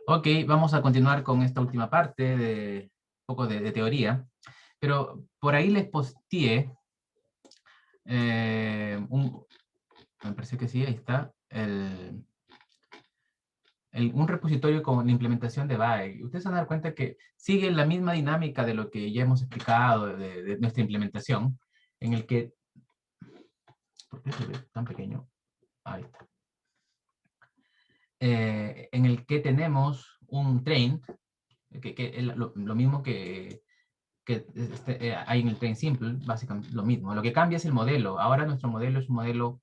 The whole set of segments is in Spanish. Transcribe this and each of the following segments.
Ok, vamos a continuar con esta última parte de un poco de teoría, pero por ahí les posteé me parece que sí, ahí está, un repositorio con la implementación de BAE. Ustedes se van a dar cuenta que sigue la misma dinámica de lo que ya hemos explicado de nuestra implementación, en el que, ¿por qué se ve tan pequeño? Ahí está. En el que tenemos un train, que es lo mismo que hay en el train simple, básicamente lo mismo. Lo que cambia es el modelo. Ahora nuestro modelo es un modelo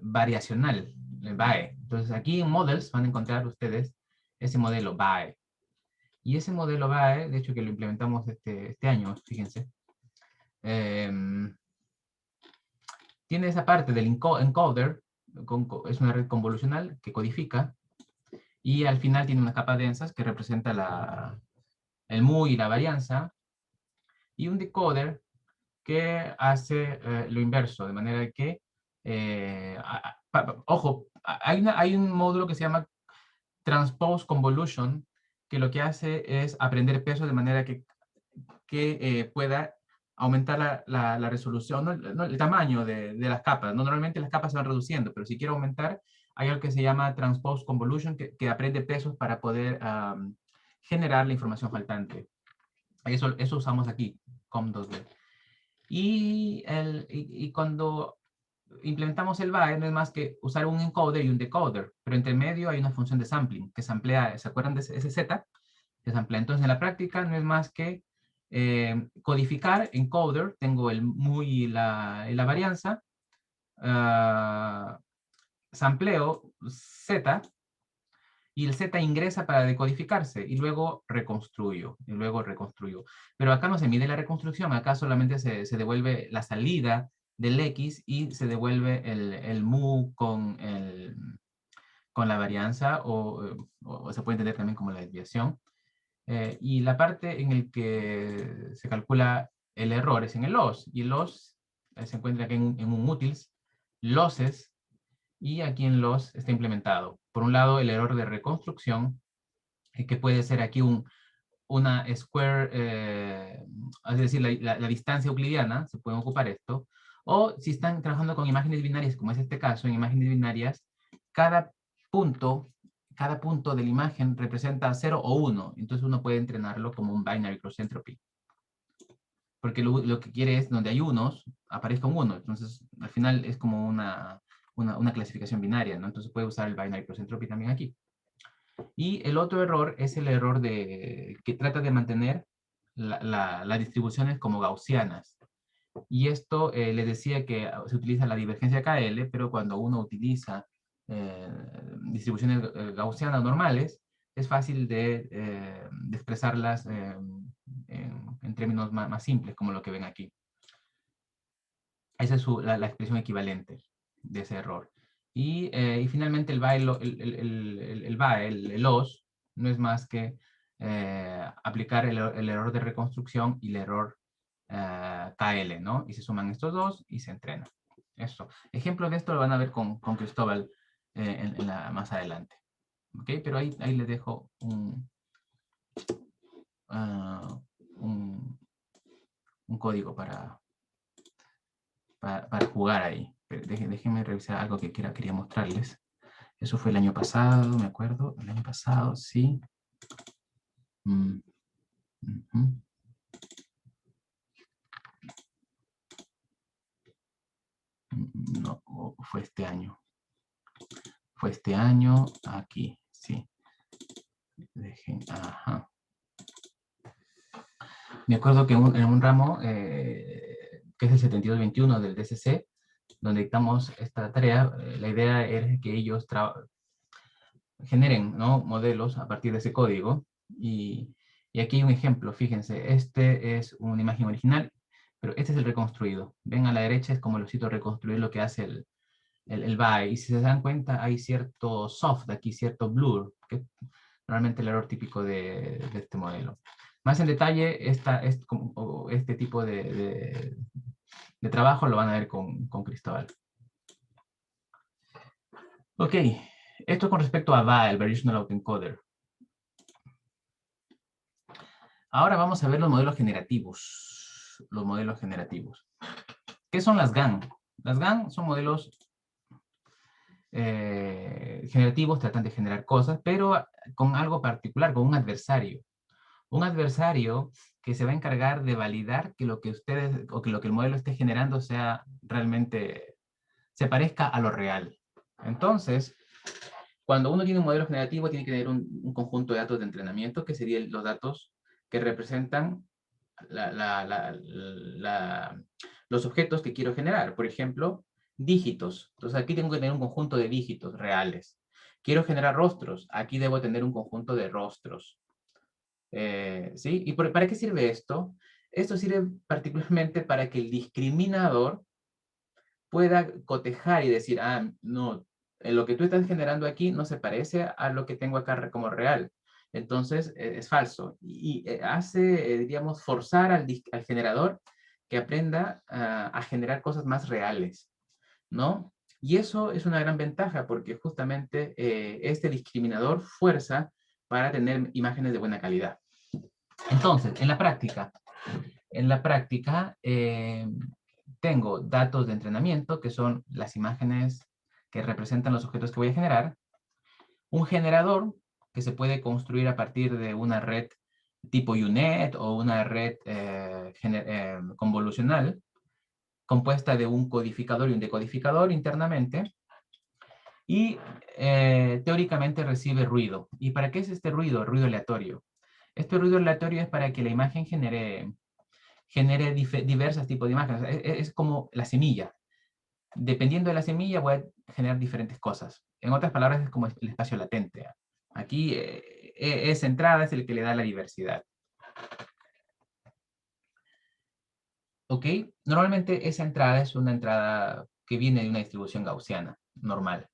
variacional, el BAE. Entonces aquí en Models van a encontrar ustedes ese modelo BAE. Y ese modelo BAE, de hecho que lo implementamos este año, fíjense, eh, tiene esa parte del encoder, es una red convolucional que codifica, y al final tiene una capa densas que representa el mu y la varianza, y un decoder que hace lo inverso, de manera que, ojo, hay un módulo que se llama Transpose Convolution, que lo que hace es aprender peso de manera que pueda aumentar la resolución, no, el tamaño de las capas. ¿No? Normalmente las capas se van reduciendo, pero si quiero aumentar, hay algo que se llama Transpose Convolution, que aprende pesos para poder generar la información faltante. Eso usamos aquí, COM2D. Y cuando implementamos el BAE, no es más que usar un encoder y un decoder, pero entre medio hay una función de sampling, que samplea, ¿se acuerdan de ese Z? Que samplea. Entonces, en la práctica no es más que codificar encoder, tengo el mu y la varianza, sampleo Z, y el Z ingresa para decodificarse, y luego reconstruyo, Pero acá no se mide la reconstrucción, acá solamente se devuelve la salida del X y se devuelve el mu con la varianza, o se puede entender también como la desviación. Y la parte en el que se calcula el error es en el loss, y el loss se encuentra aquí en un utils, losses, y aquí en loss está implementado. Por un lado, el error de reconstrucción, que puede ser aquí una square, es decir, la distancia euclidiana, se puede ocupar esto, o si están trabajando con imágenes binarias, como es este caso, en imágenes binarias, cada punto, cada punto de la imagen representa 0 o 1, entonces uno puede entrenarlo como un binary cross entropy. Porque lo que quiere es, donde hay unos, aparezca un 1, entonces al final es como una clasificación binaria, ¿no? Entonces puede usar el binary cross entropy también aquí. Y el otro error es el error que trata de mantener las distribuciones como gaussianas. Y esto les decía que se utiliza la divergencia KL, pero cuando uno utiliza distribuciones gaussianas normales, es fácil de expresarlas en términos más simples, como lo que ven aquí. Esa es la expresión equivalente de ese error. Y finalmente el BAE, el loss, no es más que aplicar el error de reconstrucción y el error KL, ¿no? Y se suman estos dos y se entrena. Eso. Ejemplos de esto lo van a ver con Cristóbal más adelante. ¿Ok? Pero ahí les dejo uh, un código para jugar ahí. Déjenme revisar algo que quería mostrarles. Eso fue el año pasado, me acuerdo. El año pasado, sí. Mm, no, fue este año. Fue este año, aquí, sí. Ajá. Me acuerdo que en un ramo, que es el 7221 del DCC, donde dictamos esta tarea, la idea era que ellos generen, ¿no?, modelos a partir de ese código. Y aquí hay un ejemplo, fíjense, este es una imagen original, pero este es el reconstruido. Ven a la derecha, es como el sitio reconstruir lo que hace el BAE. Y si se dan cuenta, hay cierto soft aquí, cierto blur, que es normalmente el error típico de este modelo. Más en detalle, este tipo de trabajo lo van a ver con Cristóbal. Ok, esto con respecto a BAE, el Variational Autoencoder. Ahora vamos a ver los modelos generativos. Los modelos generativos. ¿Qué son las GAN? Las GAN son modelos generativos, tratan de generar cosas, pero con algo particular, con un adversario. Un adversario que se va a encargar de validar que lo que ustedes, o que lo que el modelo esté generando sea realmente, se parezca a lo real. Entonces, cuando uno tiene un modelo generativo, tiene que tener un conjunto de datos de entrenamiento, que serían los datos que representan los objetos que quiero generar. Por ejemplo, dígitos. Entonces aquí tengo que tener un conjunto de dígitos reales. Quiero generar rostros. Aquí debo tener un conjunto de rostros. ¿Sí? ¿Y para qué sirve esto? Esto sirve particularmente para que el discriminador pueda cotejar y decir, ah, no, lo que tú estás generando aquí no se parece a lo que tengo acá como real. Entonces, es falso. Y hace, diríamos, forzar al generador que aprenda a generar cosas más reales, ¿no? Y eso es una gran ventaja porque justamente este discriminador fuerza para tener imágenes de buena calidad. Entonces, en la práctica tengo datos de entrenamiento, que son las imágenes que representan los objetos que voy a generar, un generador que se puede construir a partir de una red tipo UNet o una red convolucional, compuesta de un codificador y un decodificador internamente, y teóricamente recibe ruido. ¿Y para qué es este ruido? Ruido aleatorio. Este ruido aleatorio es para que la imagen genere diversos tipos de imágenes. Es como la semilla. Dependiendo de la semilla voy a generar diferentes cosas. En otras palabras, es como el espacio latente. Aquí esa entrada es el que le da la diversidad. ¿Ok? Normalmente esa entrada es una entrada que viene de una distribución gaussiana, normal.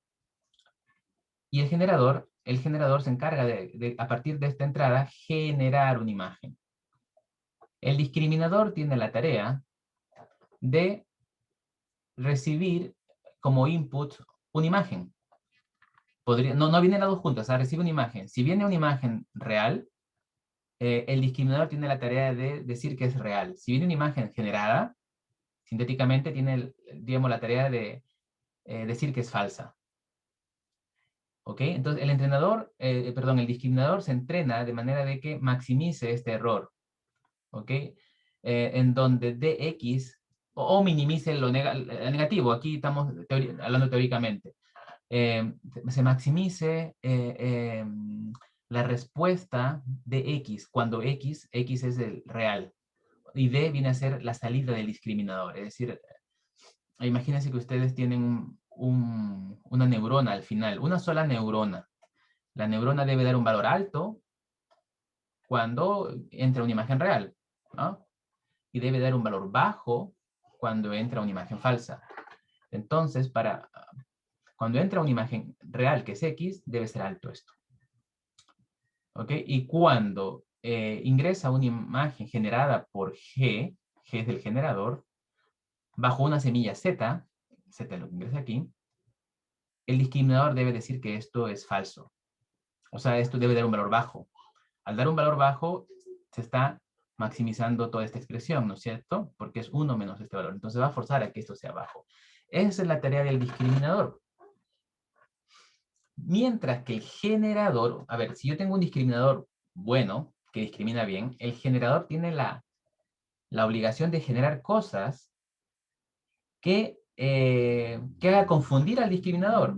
Y el generador se encarga a partir de esta entrada, generar una imagen. El discriminador tiene la tarea de recibir como input una imagen. No vienen las dos juntas, recibe una imagen. Si viene una imagen real, el discriminador tiene la tarea de decir que es real. Si viene una imagen generada, sintéticamente tiene, digamos, la tarea de decir que es falsa. ¿Ok? Entonces, el discriminador se entrena de manera de que maximice este error. ¿Ok? En donde dx o minimice lo negativo. Aquí estamos hablando teóricamente. Se maximice la respuesta de X, cuando X es el real, y D viene a ser la salida del discriminador. Es decir, imagínense que ustedes tienen una neurona al final, una sola neurona. La neurona debe dar un valor alto cuando entra una imagen real, ¿no? Y debe dar un valor bajo cuando entra una imagen falsa. Entonces, cuando entra una imagen real que es X, debe ser alto esto. ¿Ok? Y cuando ingresa una imagen generada por G es del generador, bajo una semilla Z, Z es lo que ingresa aquí, el discriminador debe decir que esto es falso. O sea, esto debe dar un valor bajo. Al dar un valor bajo, se está maximizando toda esta expresión, ¿no es cierto? Porque es 1 menos este valor. Entonces va a forzar a que esto sea bajo. Esa es la tarea del discriminador. Mientras que el generador, a ver, si yo tengo un discriminador bueno, que discrimina bien, el generador tiene la obligación de generar cosas que haga confundir al discriminador.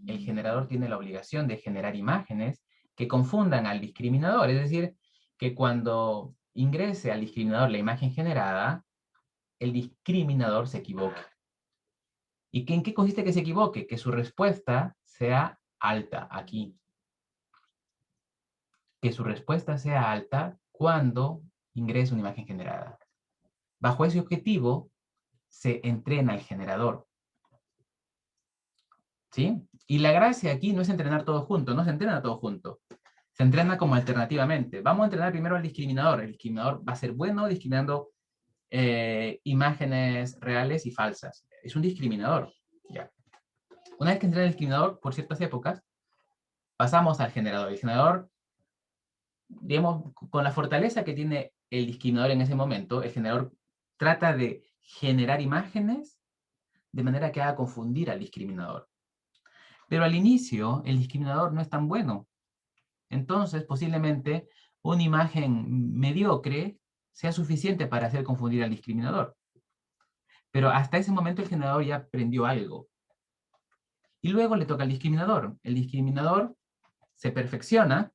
El generador tiene la obligación de generar imágenes que confundan al discriminador, es decir, que cuando ingrese al discriminador la imagen generada, el discriminador se equivoque. ¿Y en qué consiste que se equivoque? Que su respuesta sea alta aquí. Que su respuesta sea alta cuando ingrese una imagen generada. Bajo ese objetivo, se entrena el generador. ¿Sí? Y la gracia aquí no es entrenar todo junto, no se entrena todo junto. Se entrena como alternativamente. Vamos a entrenar primero al discriminador. El discriminador va a ser bueno discriminando imágenes reales y falsas. Es un discriminador. Ya. Una vez que entrena el discriminador, por ciertas épocas, pasamos al generador. El generador digamos, con la fortaleza que tiene el discriminador en ese momento, el generador trata de generar imágenes de manera que haga confundir al discriminador. Pero al inicio, el discriminador no es tan bueno. Entonces, posiblemente, una imagen mediocre sea suficiente para hacer confundir al discriminador. Pero hasta ese momento el generador ya aprendió algo. Y luego le toca al discriminador. El discriminador se perfecciona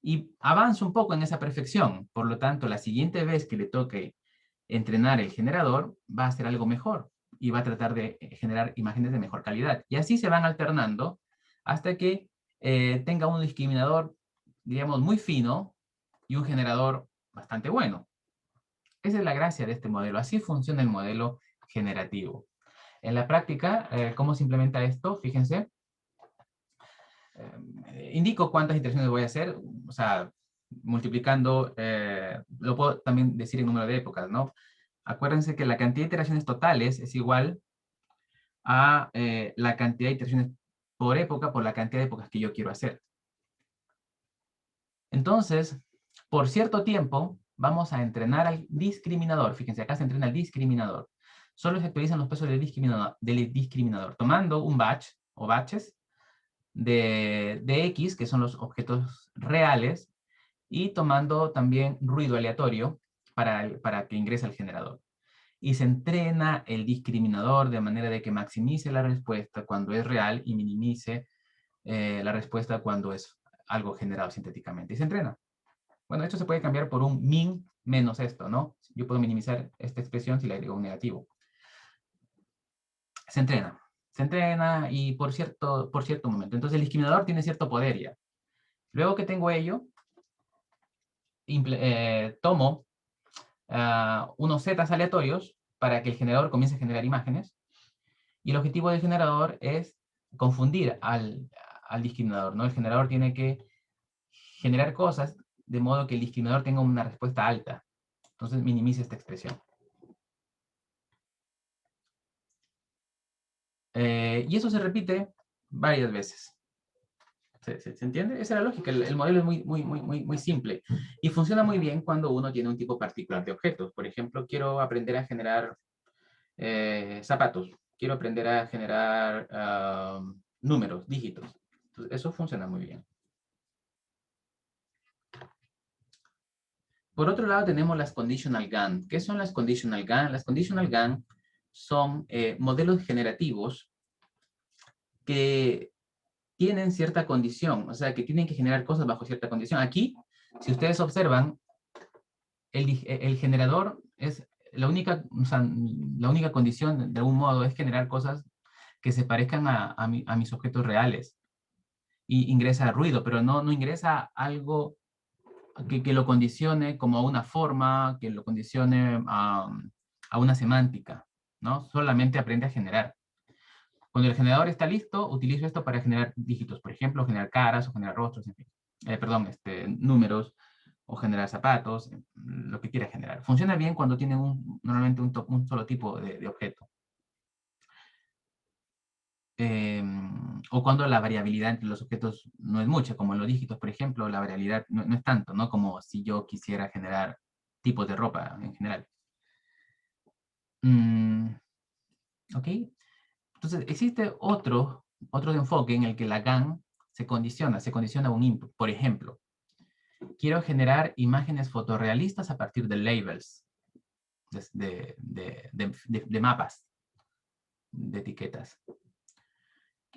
y avanza un poco en esa perfección. Por lo tanto, la siguiente vez que le toque entrenar el generador, va a hacer algo mejor y va a tratar de generar imágenes de mejor calidad. Y así se van alternando hasta que tenga un discriminador, digamos, muy fino y un generador bastante bueno. Esa es la gracia de este modelo. Así funciona el modelo generativo. En la práctica, ¿cómo se implementa esto? Fíjense. Indico cuántas iteraciones voy a hacer, o sea, multiplicando, lo puedo también decir en número de épocas, ¿no? Acuérdense que la cantidad de iteraciones totales es igual a la cantidad de iteraciones por época por la cantidad de épocas que yo quiero hacer. Entonces, por cierto tiempo, vamos a entrenar al discriminador. Fíjense, acá se entrena al discriminador. Solo se actualizan los pesos del discriminador tomando un batch o batches de X, que son los objetos reales, y tomando también ruido aleatorio para que ingrese al generador. Y se entrena el discriminador de manera de que maximice la respuesta cuando es real y minimice la respuesta cuando es algo generado sintéticamente. Y se entrena. Bueno, esto se puede cambiar por un min menos esto, ¿no? Yo puedo minimizar esta expresión si le agrego un negativo. Se entrena. Se entrena y por cierto momento. Entonces el discriminador tiene cierto poder ya. Luego que tengo ello, tomo unos zetas aleatorios para que el generador comience a generar imágenes. Y el objetivo del generador es confundir al discriminador, ¿no? El generador tiene que generar cosas de modo que el discriminador tenga una respuesta alta. Entonces minimiza esta expresión. Y eso se repite varias veces. ¿Se entiende? Esa es la lógica. El modelo es muy simple. Y funciona muy bien cuando uno tiene un tipo particular de objetos. Por ejemplo, quiero aprender a generar zapatos. Quiero aprender a generar números, dígitos. Entonces, eso funciona muy bien. Por otro lado, tenemos las conditional GAN. ¿Qué son las conditional GAN? Las conditional GAN son modelos generativos que tienen cierta condición, o sea, que tienen que generar cosas bajo cierta condición. Aquí, si ustedes observan, el generador es la única, o sea, la única condición, de algún modo, es generar cosas que se parezcan a mis objetos reales. Y ingresa ruido, pero no ingresa algo que lo condicione como a una forma, que lo condicione a una semántica, ¿no? Solamente aprende a generar. Cuando el generador está listo, utilizo esto para generar dígitos, por ejemplo, generar caras o generar rostros, en fin. Perdón, números o generar zapatos, lo que quiera generar. Funciona bien cuando tienen normalmente un solo tipo de objeto. O cuando la variabilidad entre los objetos no es mucha, como en los dígitos, por ejemplo, la variabilidad no es tanto, ¿no? Como si yo quisiera generar tipos de ropa en general. ¿Ok? Entonces, existe otro enfoque en el que la GAN se condiciona a un input. Por ejemplo, quiero generar imágenes fotorrealistas a partir de labels, de mapas, de etiquetas.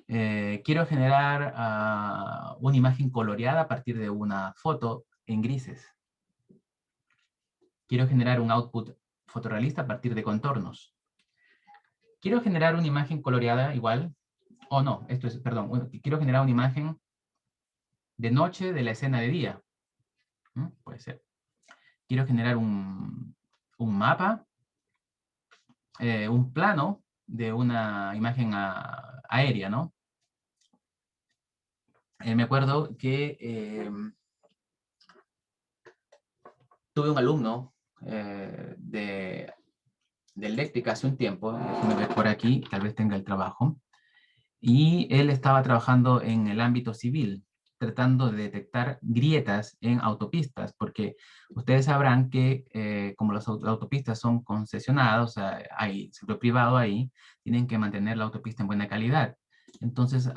Quiero generar una imagen coloreada a partir de una foto en grises. Quiero generar un output fotorrealista a partir de contornos. Quiero generar una imagen coloreada igual, o no, perdón, quiero generar una imagen de noche de la escena de día. Puede ser. Quiero generar un mapa, un plano de una imagen aérea, ¿no? Me acuerdo que tuve un alumno de eléctrica hace un tiempo, déjeme ver por aquí, tal vez tenga el trabajo, y él estaba trabajando en el ámbito civil. tratando de detectar grietas en autopistas, porque ustedes sabrán que como las autopistas son concesionadas, o sea, hay sector privado ahí, tienen que mantener la autopista en buena calidad. Entonces,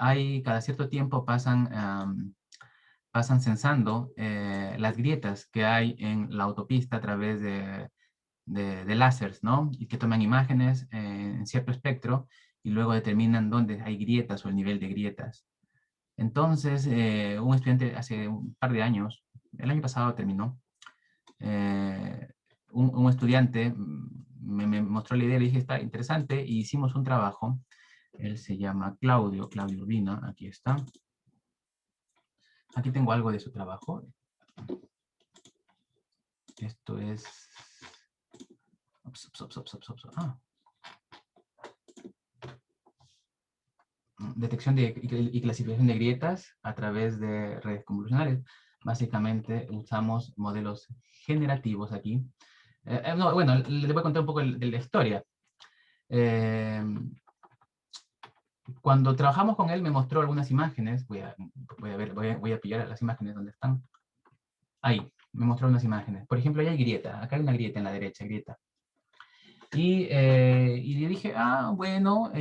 cada cierto tiempo pasan censando las grietas que hay en la autopista a través de láseres, ¿no? Y que toman imágenes en cierto espectro y luego determinan dónde hay grietas o el nivel de grietas. Entonces, un estudiante hace un par de años, el año pasado terminó, eh, un estudiante me mostró la idea, le dije, está interesante, y hicimos un trabajo. Él se llama Claudio Urbina, aquí está. Aquí tengo algo de su trabajo. Esto es... detección y clasificación de grietas a través de redes convolucionales. Básicamente usamos modelos generativos aquí. No, bueno, les voy a contar un poco de la historia. Cuando trabajamos con él me mostró algunas imágenes. Voy a pillar las imágenes donde están. Ahí, me mostró unas imágenes. Por ejemplo, ahí hay grieta. Acá hay una grieta en la derecha, grieta. Y le dije, bueno,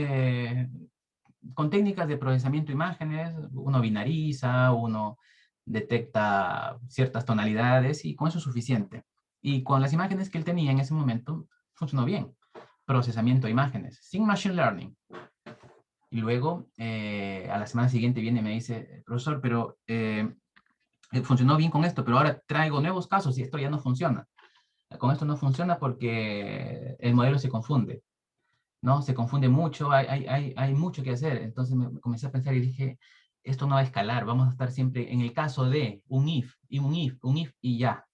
con técnicas de procesamiento de imágenes, uno binariza, uno detecta ciertas tonalidades y con eso es suficiente. Y con las imágenes que él tenía en ese momento, funcionó bien. Procesamiento de imágenes, sin machine learning. Y luego, a la semana siguiente viene y me dice, profesor, pero funcionó bien con esto, pero ahora traigo nuevos casos y esto ya no funciona. Con esto no funciona porque el modelo se confunde, ¿no? Se confunde mucho, hay mucho que hacer. Entonces me comencé a pensar y dije, esto no va a escalar, vamos a estar siempre en el caso de un if, y un if, un if, y ya.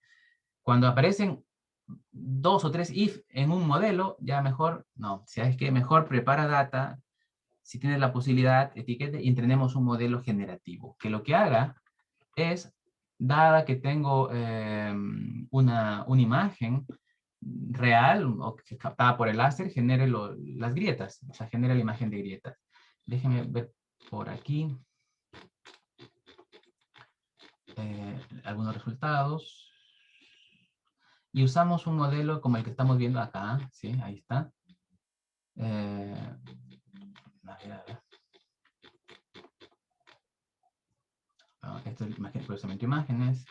Cuando aparecen 2 o 3 if en un modelo, ya mejor, no, si es que mejor prepara data, si tienes la posibilidad, etiquete y entrenemos un modelo generativo, que lo que haga es, dada que tengo una imagen real o que captada por el láser, genere las grietas, o sea, genera la imagen de grietas. Déjenme ver por aquí algunos resultados. Y usamos un modelo como el que estamos viendo acá, ¿sí? Ahí está. A ver. Esto es procesamiento de imágenes.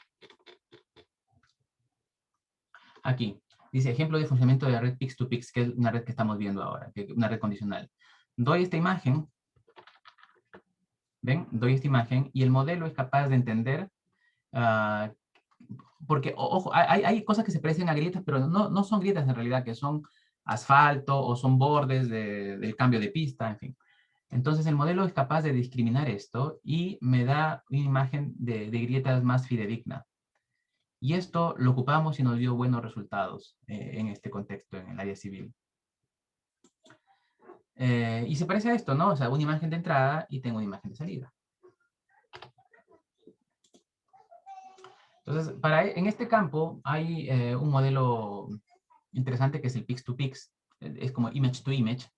Aquí, dice ejemplo de funcionamiento de la red Pix2Pix, que es una red que estamos viendo ahora, una red condicional. Doy esta imagen, ¿ven? Doy esta imagen y el modelo es capaz de entender, porque, ojo, hay cosas que se parecen a grietas, pero no son grietas en realidad, que son asfalto o son bordes del cambio de pista, en fin. Entonces el modelo es capaz de discriminar esto y me da una imagen de grietas más fidedigna. Y esto lo ocupamos y nos dio buenos resultados en este contexto, en el área civil. Y se parece a esto, ¿no? O sea, una imagen de entrada y tengo una imagen de salida. Entonces, en este campo hay un modelo interesante que es el Pix2Pix. Es como image to image.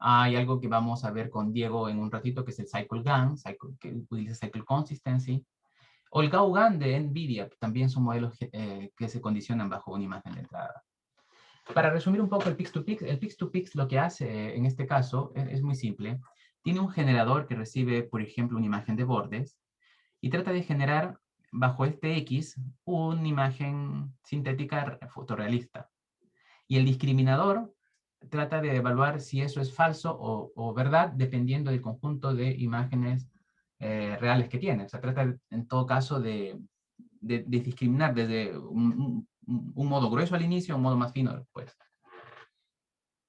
Hay algo que vamos a ver con Diego en un ratito, que es el Cycle GAN, que utiliza Cycle Consistency. O el GAU-GAN de NVIDIA, que también son modelos que se condicionan bajo una imagen de entrada. Para resumir un poco el Pix2Pix lo que hace en este caso es muy simple. Tiene un generador que recibe, por ejemplo, una imagen de bordes y trata de generar bajo este X una imagen sintética fotorrealista. Y el discriminador trata de evaluar si eso es falso o verdad, dependiendo del conjunto de imágenes reales que tiene. O sea, trata en todo caso de discriminar desde un modo grueso al inicio a un modo más fino después.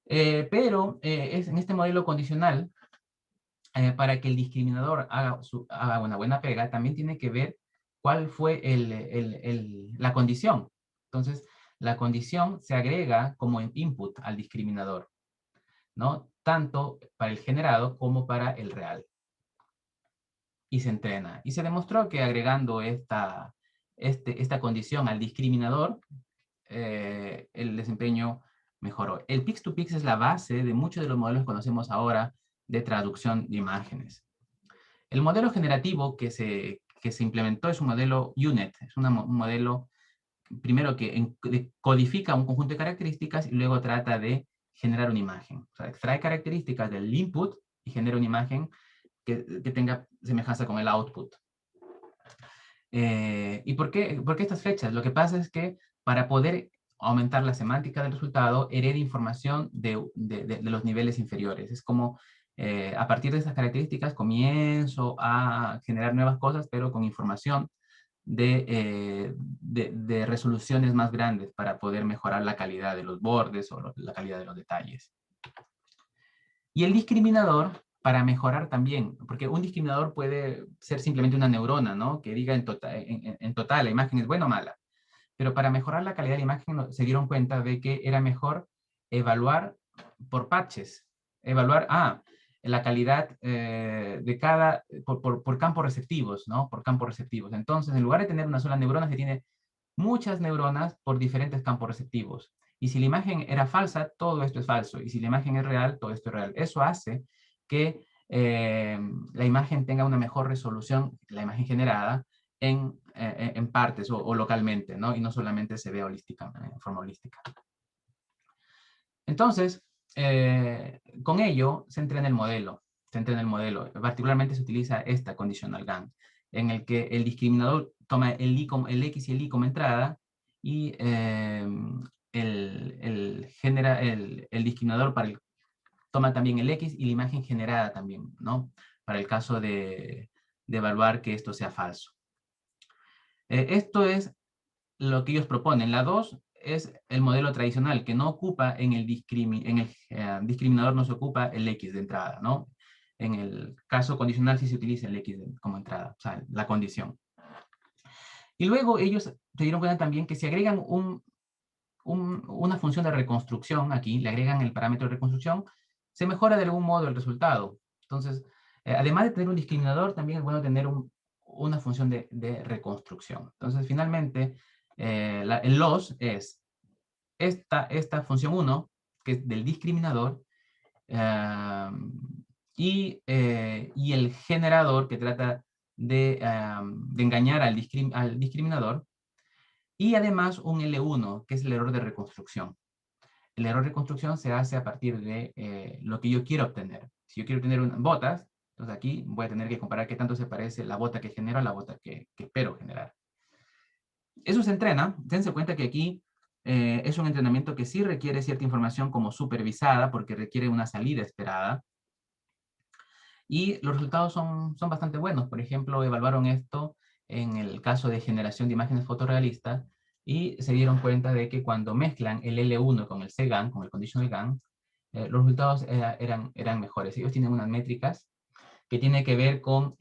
Pero en este modelo condicional, para que el discriminador haga una buena pega, también tiene que ver cuál fue la condición. Entonces, la condición se agrega como input al discriminador, ¿no? Tanto para el generado como para el real. Y se entrena. Y se demostró que agregando esta condición al discriminador, el desempeño mejoró. El Pix2Pix es la base de muchos de los modelos que conocemos ahora de traducción de imágenes. El modelo generativo que que se implementó es un modelo UNet, es un modelo primero que codifica un conjunto de características y luego trata de generar una imagen. O sea, extrae características del input y genera una imagen que tenga semejanza con el output. ¿Y por qué estas fechas? Lo que pasa es que para poder aumentar la semántica del resultado, hereda información de los niveles inferiores. Es como, a partir de esas características, comienzo a generar nuevas cosas, pero con información de resoluciones más grandes para poder mejorar la calidad de los bordes o la calidad de los detalles. Y el discriminador, para mejorar también, porque un discriminador puede ser simplemente una neurona, ¿no? Que diga en total la imagen es buena o mala. Pero para mejorar la calidad de la imagen se dieron cuenta de que era mejor evaluar por patches. Evaluar, la calidad de cada, por campos receptivos, ¿no? Por campos receptivos. Entonces, en lugar de tener una sola neurona, se tiene muchas neuronas por diferentes campos receptivos. Y si la imagen era falsa, todo esto es falso. Y si la imagen es real, todo esto es real. Eso hace que la imagen tenga una mejor resolución, la imagen generada, en partes o localmente, ¿no? Y no solamente se ve holística, en forma holística. Entonces, con ello se entrena el modelo. Particularmente se utiliza esta conditional GAN, en el que el discriminador toma el X y el Y como entrada y el discriminador toma también el X y la imagen generada también, ¿no? Para el caso de evaluar que esto sea falso. Esto es lo que ellos proponen. La 2 es el modelo tradicional, que no ocupa en el discriminador, no se ocupa el X de entrada, ¿no? En el caso condicional sí se utiliza el X como entrada, o sea, la condición. Y luego ellos se dieron cuenta también que si agregan una función de reconstrucción aquí, le agregan el parámetro de reconstrucción, se mejora de algún modo el resultado. Entonces, además de tener un discriminador, también es bueno tener una función de reconstrucción. Entonces, finalmente, el loss es esta función 1, que es del discriminador, y el generador que trata de engañar al discriminador, y además un L1, que es el error de reconstrucción. El error de reconstrucción se hace a partir de lo que yo quiero obtener. Si yo quiero obtener botas, entonces aquí voy a tener que comparar qué tanto se parece la bota que genero a la bota que espero generar. Eso se entrena. Dense cuenta que aquí es un entrenamiento que sí requiere cierta información como supervisada, porque requiere una salida esperada. Y los resultados son bastante buenos. Por ejemplo, evaluaron esto en el caso de generación de imágenes fotorrealistas y se dieron cuenta de que cuando mezclan el L1 con el CGAN, con el Conditional GAN, los resultados eran mejores. Ellos tienen unas métricas que tienen que ver con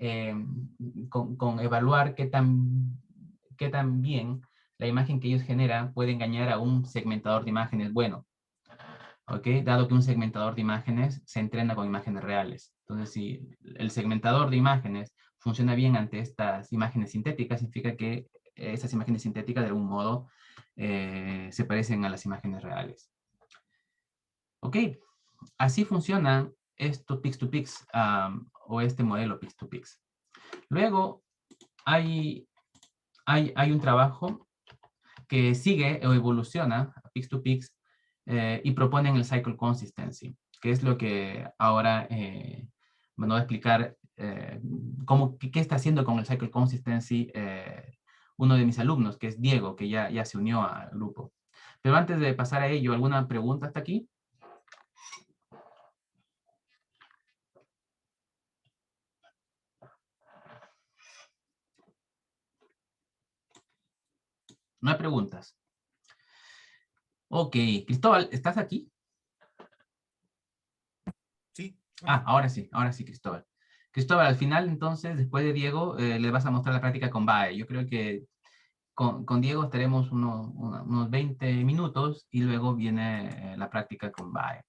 evaluar qué tan bien la imagen que ellos generan puede engañar a un segmentador de imágenes bueno. ¿Okay? Dado que un segmentador de imágenes se entrena con imágenes reales. Entonces, si el segmentador de imágenes funciona bien ante estas imágenes sintéticas, significa que esas imágenes sintéticas de algún modo se parecen a las imágenes reales. Ok, así funciona esto Pix2Pix o este modelo Pix2Pix. Luego, hay un trabajo que sigue o evoluciona Pix2Pix y proponen el Cycle Consistency, que es lo que ahora me voy a explicar qué está haciendo con el Cycle Consistency uno de mis alumnos, que es Diego, que ya se unió al grupo. Pero antes de pasar a ello, ¿alguna pregunta hasta aquí? No hay preguntas. Ok, Cristóbal, ¿estás aquí? Sí. Ahora sí, Cristóbal. Cristóbal, al final, entonces, después de Diego, le vas a mostrar la práctica con BAE. Yo creo que con Diego estaremos unos 20 minutos y luego viene la práctica con BAE.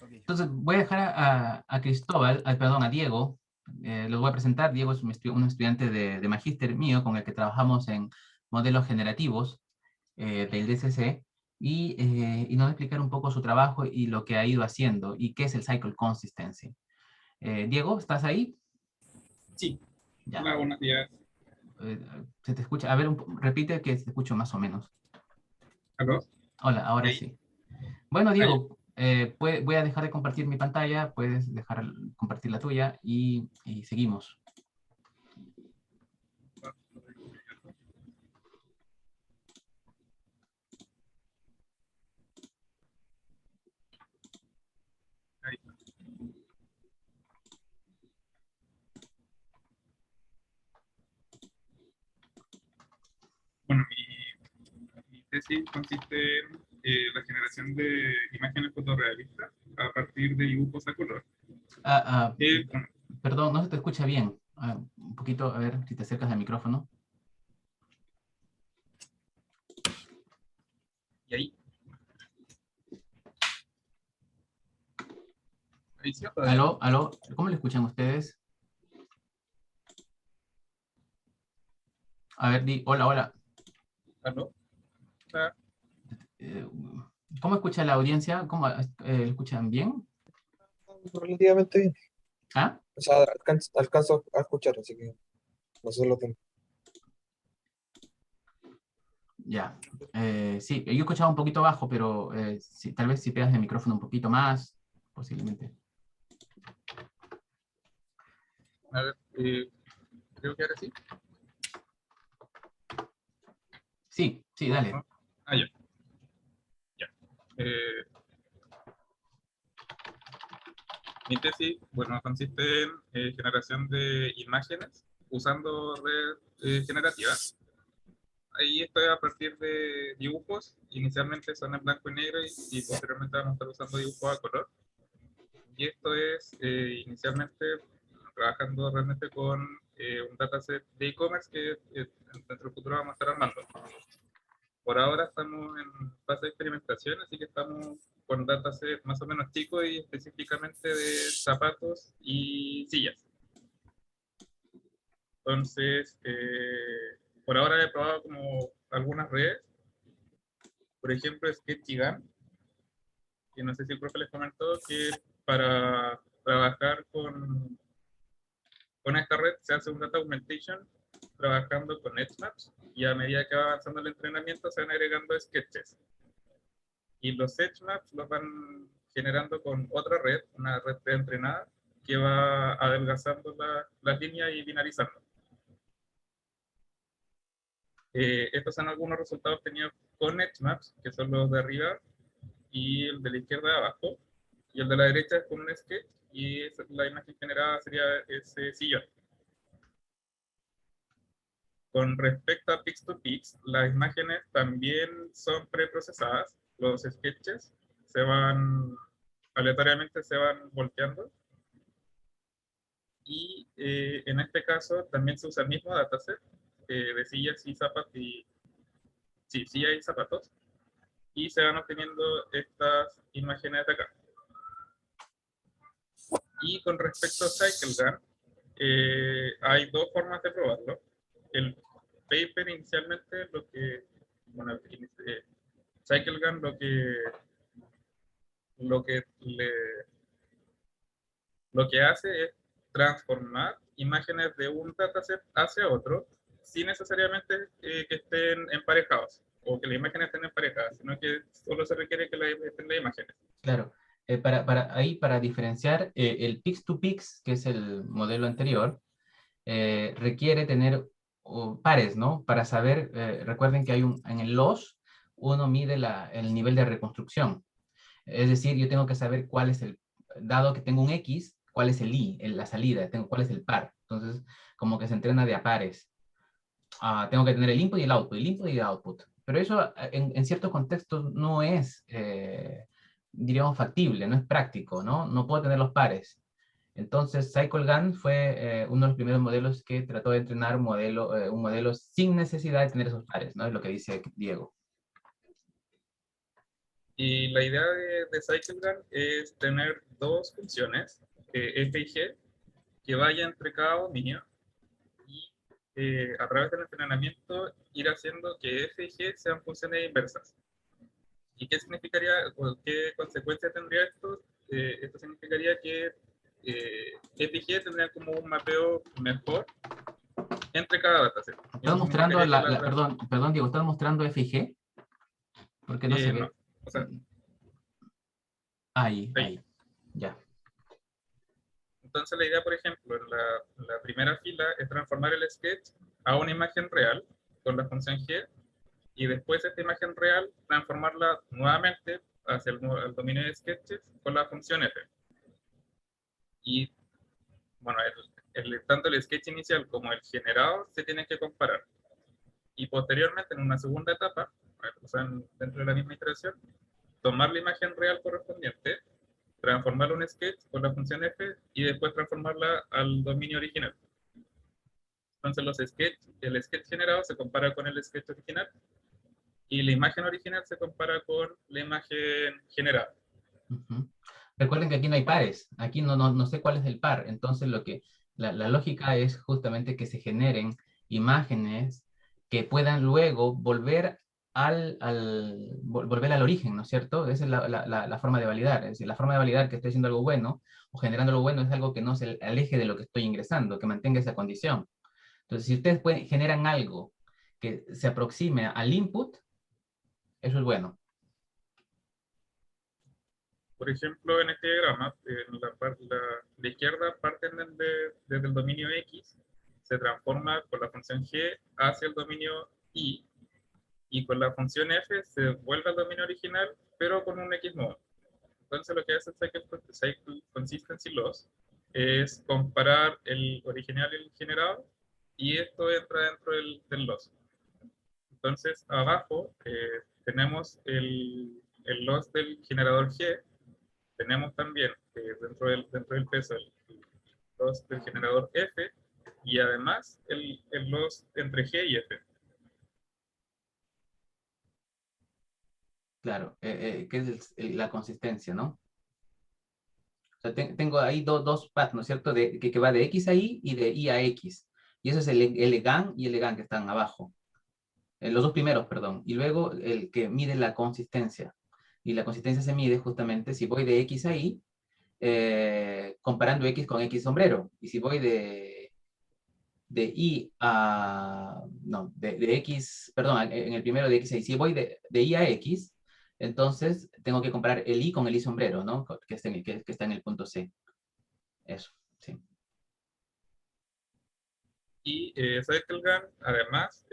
Okay. Entonces, voy a dejar a Cristóbal, a Diego. Los voy a presentar. Diego es un estudiante de magíster mío con el que trabajamos en modelos generativos del DCC y nos va a explicar un poco su trabajo y lo que ha ido haciendo y qué es el Cycle Consistency. Diego, ¿estás ahí? Sí. Ya. Hola, buenos días. Se te escucha, a ver, repite que se te escucho más o menos. ¿Aló? Hola, ahora ¿Sí? sí. Bueno, Ahí. Diego, voy a dejar de compartir mi pantalla, puedes dejar compartir la tuya y seguimos. Ahí. Bueno, mi tesis consiste en la generación de imágenes fotorrealistas a partir de dibujos a color. Bueno, Perdón, no se te escucha bien. Un poquito, a ver si te acercas al micrófono. y ahí. Ahí sí, Aló, aló, ¿cómo le escuchan ustedes? A ver, di, hola, hola. ¿Aló? Ah, Eh, ¿Cómo escucha la audiencia? ¿Cómo escuchan bien? Relativamente bien. ¿Ah? O sea, alcanzo a escuchar, así que no sé lo que... Ya. Sí, yo escuchaba un poquito bajo, pero sí, tal vez si pegas el micrófono un poquito más, posiblemente. a ver, creo que ahora sí. Sí, sí, dale. ¿No? Ah, ya. Ya. Mi tesis, bueno, consiste en generación de imágenes usando red generativa. Ahí estoy a partir de dibujos. Inicialmente son en blanco y negro y posteriormente vamos a estar usando dibujos a color. Y esto es inicialmente trabajando realmente con un dataset de e-commerce que dentro del futuro vamos a estar armando. Por ahora estamos en fase de experimentación, así que estamos con dataset más o menos chico y específicamente de zapatos y sillas. Entonces, por ahora he probado como algunas redes, por ejemplo Sketchigam, que no sé si el profe les comentó, que para trabajar con esta red se hace un data augmentation trabajando con Edgemaps y a medida que va avanzando el entrenamiento se van agregando sketches. Y los Edgemaps los van generando con otra red, una red preentrenada, que va adelgazando las líneas y binarizaendo. Estos son algunos resultados obtenidos con Edgemaps, que son los de arriba, y el de la izquierda de abajo, y el de la derecha es con un sketch, y la imagen generada sería ese sillón. Con respecto a Pix2Pix, las imágenes también son preprocesadas. Los sketches aleatoriamente se van volteando. Y en este caso también se usa el mismo dataset de sillas y zapatos. Sí, sillas y zapatos. Y se van obteniendo estas imágenes de acá. Y con respecto a CycleGAN, hay dos formas de probarlo. El paper inicialmente, bueno, CycleGAN lo que hace es transformar imágenes de un dataset hacia otro sin necesariamente que estén emparejados o que las imágenes estén emparejadas, sino que solo se requiere que estén las imágenes. Claro. Para diferenciar, el Pix2Pix, que es el modelo anterior, requiere tener pares, ¿no? Para saber, recuerden que en el loss, uno mide el nivel de reconstrucción. Es decir, yo tengo que saber cuál es dado que tengo un X, cuál es el Y, la salida, cuál es el par. Entonces, como que se entrena de a pares. Tengo que tener el input y el output. Pero eso en ciertos contextos no es, diríamos, factible, no es práctico, ¿no? No puedo tener los pares. Entonces, CycleGAN fue uno de los primeros modelos que trató de entrenar un modelo sin necesidad de tener esos pares, ¿no? Es lo que dice Diego. Y la idea de CycleGAN es tener dos funciones, F y G, que vayan entre cada dominio y a través del entrenamiento ir haciendo que F y G sean funciones inversas. ¿Y qué significaría, o qué consecuencia tendría esto? Esto significaría que F y G tendrían como un mapeo mejor entre cada dataset. ¿Estás Eso mostrando significaría que perdón, Diego, ¿estás mostrando F y G? Porque no se ve. no, o sea, Ahí, ahí. ahí. Ya. Entonces la idea, por ejemplo, en la primera fila es transformar el sketch a una imagen real con la función G, y después esta imagen real transformarla nuevamente hacia el dominio de sketches con la función F. Y bueno, tanto el sketch inicial como el generado se tienen que comparar. Y posteriormente, en una segunda etapa, o sea, dentro de la misma iteración, tomar la imagen real correspondiente, transformarla en un sketch con la función F y después transformarla al dominio original. Entonces el sketch generado se compara con el sketch original y la imagen original se compara con la imagen generada. Ujú. Recuerden que aquí no hay pares, aquí no sé cuál es el par, entonces la lógica es justamente que se generen imágenes que puedan luego volver volver al origen, ¿no es cierto? Esa es la forma de validar, es decir, la forma de validar que estoy haciendo algo bueno o generando algo bueno es algo que no se aleje de lo que estoy ingresando, que mantenga esa condición. Entonces, si ustedes generan algo que se aproxime al input, eso es bueno. Por ejemplo, en este diagrama, en la izquierda parten desde el dominio X, se transforma con la función G hacia el dominio Y, y con la función F se vuelve al dominio original, pero con un X nuevo. Entonces lo que hace el Cycle Consistency Loss es comparar el original y el generado, y esto entra dentro del loss. Entonces abajo tenemos el loss del generador G, tenemos también dentro del peso el loss del generador F, y además el loss entre G y F. Claro, que es la consistencia, ¿no? O sea, tengo ahí dos paths, ¿no es cierto? Que va de X a Y y de Y a X. Y eso es el EGAN y el EGAN que están abajo. Los dos primeros, perdón. Y luego el que mide la consistencia. Y la consistencia se mide justamente si voy de X a Y, comparando X con X sombrero. Y si voy de Y a... No, de X, perdón, en el primero de X a Y. Si voy de Y a X, entonces tengo que comparar el Y con el Y sombrero, ¿no? Que está en el punto C. Eso, sí. Y CycleGAN, además,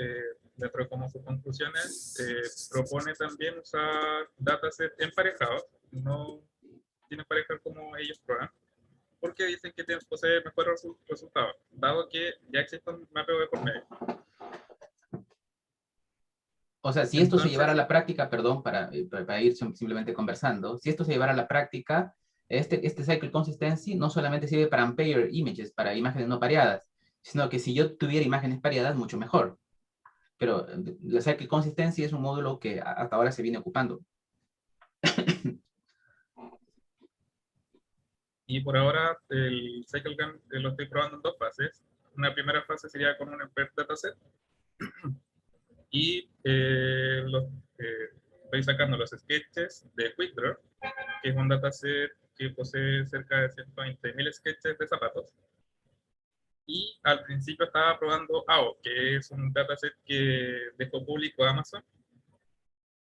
dentro de como sus conclusiones, propone también usar datasets emparejados, no tiene pareja como ellos prueban, porque dicen que posee mejores resultados, dado que ya existe un mapeo de por medio. O sea, si esto se llevara a Entonces, la práctica, perdón, para ir simplemente conversando, si esto se llevara a la práctica, este Cycle Consistency no solamente sirve para unpaired images, para imágenes no pareadas, sino que si yo tuviera imágenes pareadas, mucho mejor. Pero la Cycle Consistency es un módulo que hasta ahora se viene ocupando. y por ahora el CycleGAN lo estoy probando en dos fases. Una primera fase sería con un Embedded Dataset, y estoy sacando los sketches de QuickDraw, que es un dataset que posee cerca de 120.000 sketches de zapatos. Y al principio estaba probando AO, que es un dataset que dejó público Amazon,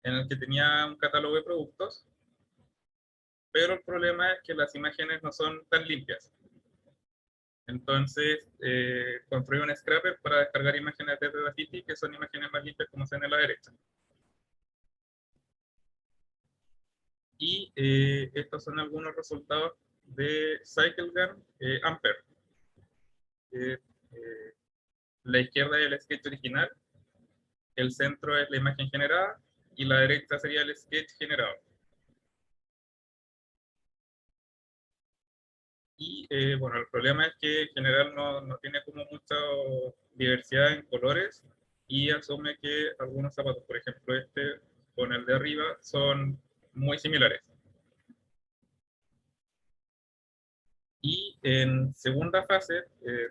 en el que tenía un catálogo de productos, pero el problema es que las imágenes no son tan limpias. Entonces, construí un scraper para descargar imágenes de Dafiti, que son imágenes más limpias, como se ven a la derecha. Y estos son algunos resultados de CycleGAN Ampere. Eh, la izquierda es el sketch original, el centro es la imagen generada y la derecha sería el sketch generado. Y bueno, el problema es que en general no tiene como mucha diversidad en colores, y asume que algunos zapatos, por ejemplo este con el de arriba, son muy similares. Y en segunda fase,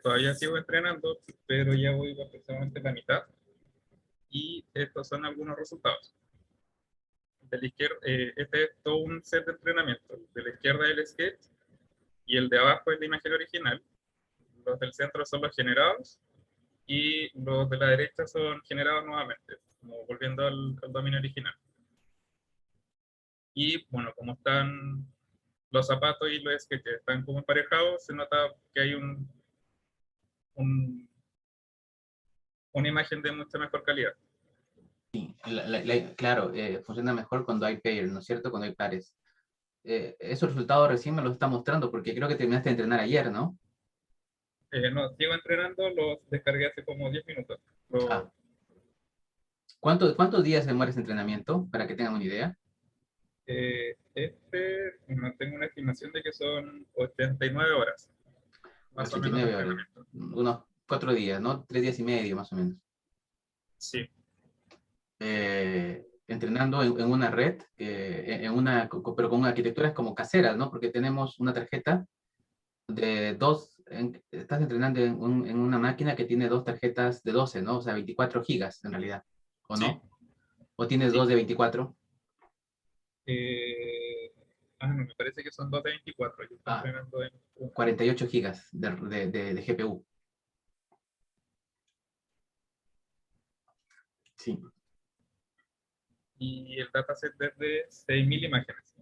todavía sigo entrenando, pero ya voy aproximadamente la mitad. Y estos son algunos resultados. De la izquierda, este es todo un set de entrenamiento. De la izquierda es el sketch y el de abajo es la imagen original. Los del centro son los generados y los de la derecha son generados nuevamente, como volviendo al dominio original. Y bueno, como están los zapatos y los sketches están como emparejados, se nota que hay un, una imagen de mucha mejor calidad. Claro, funciona mejor cuando hay pair, ¿no es cierto? Cuando hay pares. Esos resultados recién me los está mostrando porque creo que terminaste de entrenar ayer, ¿no? No, sigo entrenando, los descargué hace como 10 minutos. Ah. ¿Cuántos días demora ese entrenamiento? Para que tengan una idea. Tengo una estimación de que son 89 horas. Más o menos de 89 horas. entrenamiento. Unos 4 días, ¿no? 3 días y medio, más o menos. Sí. Entrenando en una red, pero con arquitecturas como caseras, ¿no? Porque tenemos una tarjeta de estás entrenando en una máquina que tiene 2 tarjetas de 12, ¿no? O sea, 24 gigas en realidad, ¿o Sí. no? ¿O tienes Sí. 2 de 24? No, me parece que son 2 de 24. Yo estoy Ah, entrenando en 48 gigas de GPU. Sí. y el dataset es de 6.000 imágenes.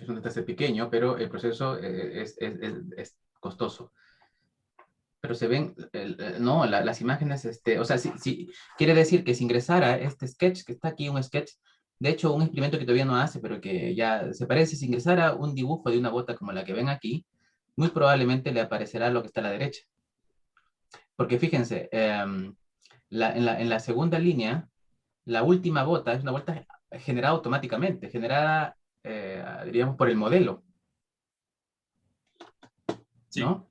Es un dataset pequeño, pero el proceso es costoso. Pero se ven, no, las imágenes, o sea, quiere decir que si ingresara este sketch, que está aquí un sketch, de hecho un experimento que todavía no hace, pero que ya se parece, si ingresara un dibujo de una bota como la que ven aquí, muy probablemente le aparecerá lo que está a la derecha. Porque fíjense, en la segunda línea, la última bota es una bota generada automáticamente, generada, diríamos, por el modelo, Sí, ¿no?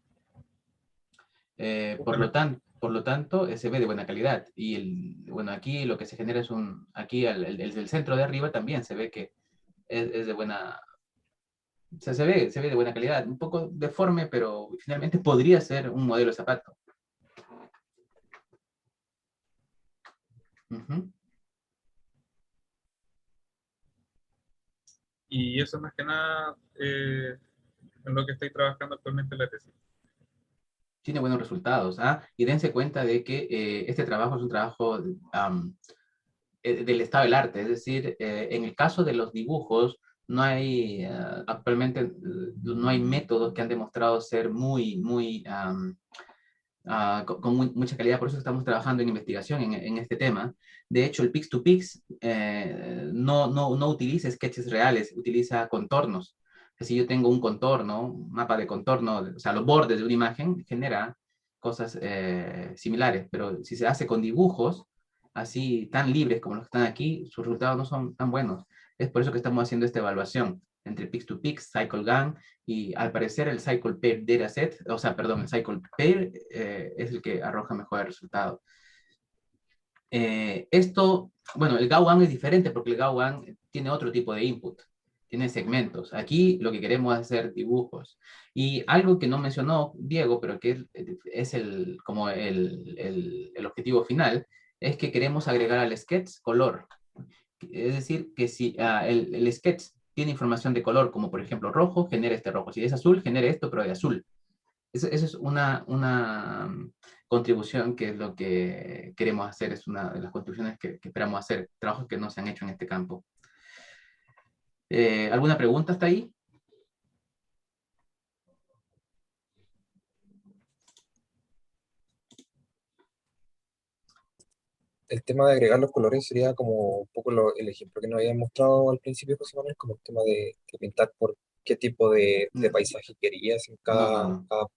justamente. Por lo tanto, se ve de buena calidad. Y bueno, aquí lo que se genera es aquí el centro de arriba también se ve que es de buena, o sea, se ve de buena calidad. Un poco deforme, pero finalmente podría ser un modelo de zapato. Ujú. Y eso más que nada en lo que estoy trabajando actualmente en la tesis. Tiene buenos resultados. Y dense cuenta de que este trabajo es un trabajo del estado del arte, es decir, en el caso de los dibujos, no hay, actualmente, no hay métodos que han demostrado ser con mucha calidad, por eso estamos trabajando en investigación en este tema. De hecho, el Pix-to-Pix no utiliza sketches reales, utiliza contornos. Si yo tengo un contorno, un mapa de contorno, o sea, los bordes de una imagen, genera cosas similares, pero si se hace con dibujos así tan libres como los que están aquí, sus resultados no son tan buenos. Es por eso que estamos haciendo esta evaluación entre Pix-to-Pix, CycleGAN, y al parecer el Cycle Pair Dataset, o sea, perdón, el Cycle Pair es el que arroja mejor resultado. Bueno, el GAUAN es diferente porque el GAUAN tiene otro tipo de input, tiene segmentos. Aquí lo que queremos es hacer dibujos. Y algo que no mencionó Diego, pero que es como el objetivo final, es que queremos agregar al sketch color. Es decir, que si el sketch tiene información de color, como por ejemplo rojo, genera este rojo. Si es azul, genera esto, pero de azul. Eso es una contribución que es lo que queremos hacer, es una de las contribuciones que esperamos hacer, trabajos que no se han hecho en este campo. ¿Alguna pregunta hasta ahí? El tema de agregar los colores sería como un poco el ejemplo que nos habían mostrado al principio, José Manuel, como el tema de pintar por qué tipo de paisaje querías en No, no, cada, no. cada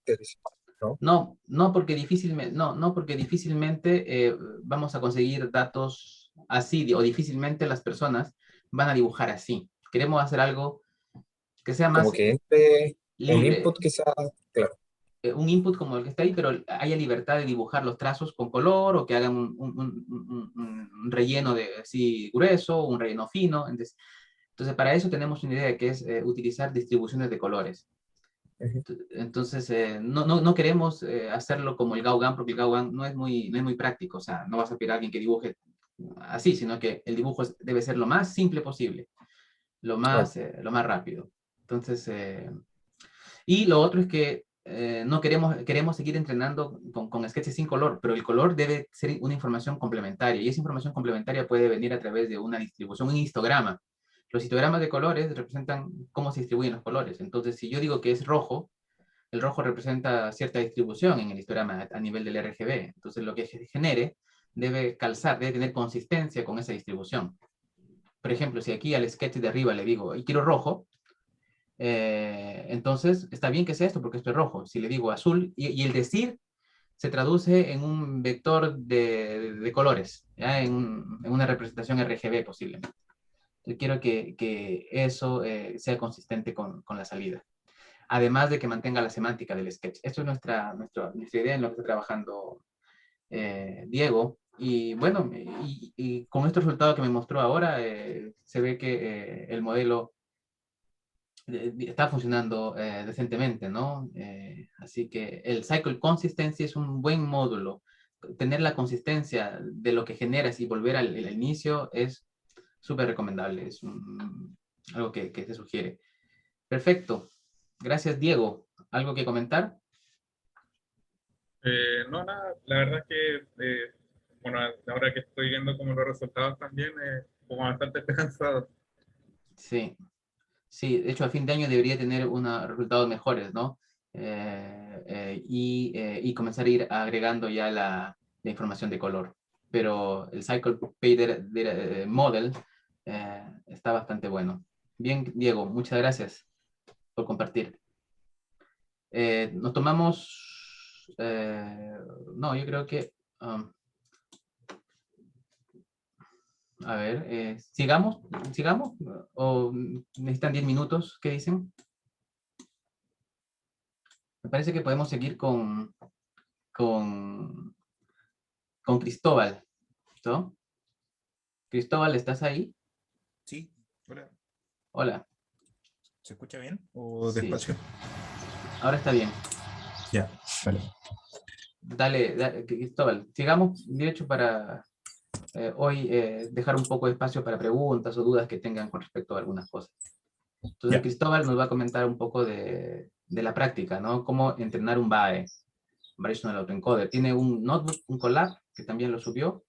¿no? No porque difícilmente vamos a conseguir datos así, o difícilmente las personas van a dibujar así. Queremos hacer algo que sea Como más que entre un input libre, que sea, claro, un input como el que está ahí, pero haya libertad de dibujar los trazos con color o que hagan un relleno de así grueso, un relleno fino. Entonces, para eso tenemos una idea que es utilizar distribuciones de colores. ujú, Entonces, no queremos hacerlo como el Gauguin, porque el Gauguin no es muy práctico. O sea, no vas a pedir a alguien que dibuje así, sino que el dibujo debe ser lo más simple posible, lo claro, más rápido. Entonces, y lo otro es que no queremos seguir entrenando con sketches sin color, pero el color debe ser una información complementaria, y esa información complementaria puede venir a través de una distribución, un histograma. Los histogramas de colores representan cómo se distribuyen los colores. Entonces, si yo digo que es rojo, el rojo representa cierta distribución en el histograma a nivel del RGB. Entonces, lo que se genere debe calzar, debe tener consistencia con esa distribución. Por ejemplo, si aquí al sketch de arriba le digo, y quiero rojo, entonces está bien que sea esto porque esto es rojo. Si le digo azul, y el decir se traduce en un vector de colores, ¿ya? En una representación RGB posiblemente. Yo quiero que eso sea consistente con la salida. Además de que mantenga la semántica del sketch. Esto es nuestra idea en lo que está trabajando Diego. Y bueno, y con este resultado que me mostró ahora, se ve que el modelo está funcionando decentemente, ¿no? Así que el Cycle Consistency es un buen módulo. Tener la consistencia de lo que generas y volver al inicio es súper recomendable. Es algo que se sugiere. Perfecto. Gracias, Diego. ¿Algo que comentar? No, nada, la verdad es que, bueno, ahora que estoy viendo como los resultados también, como bastante esperanzado. Sí. Sí, de hecho, a fin de año debería tener unos resultados mejores, ¿no? Y comenzar a ir agregando ya la información de color. Pero el Cycle Pader Model está bastante bueno. Bien, Diego, muchas gracias por compartir. Nos tomamos... no, yo creo que... a ver, sigamos, o necesitan 10 minutos, ¿qué dicen? Me parece que podemos seguir con Cristóbal, ¿no? Cristóbal, ¿estás ahí? Sí, hola. Hola. ¿Se escucha bien o Sí, despacio? ahora está bien. Ya, vale. Dale, Cristóbal, sigamos, de hecho, para hoy dejar un poco de espacio para preguntas o dudas que tengan con respecto a algunas cosas. Entonces, Ya. Cristóbal nos va a comentar un poco de la práctica, ¿no? Cómo entrenar un BAE, Variational Autoencoder. Tiene un notebook, un Colab, que también lo subió,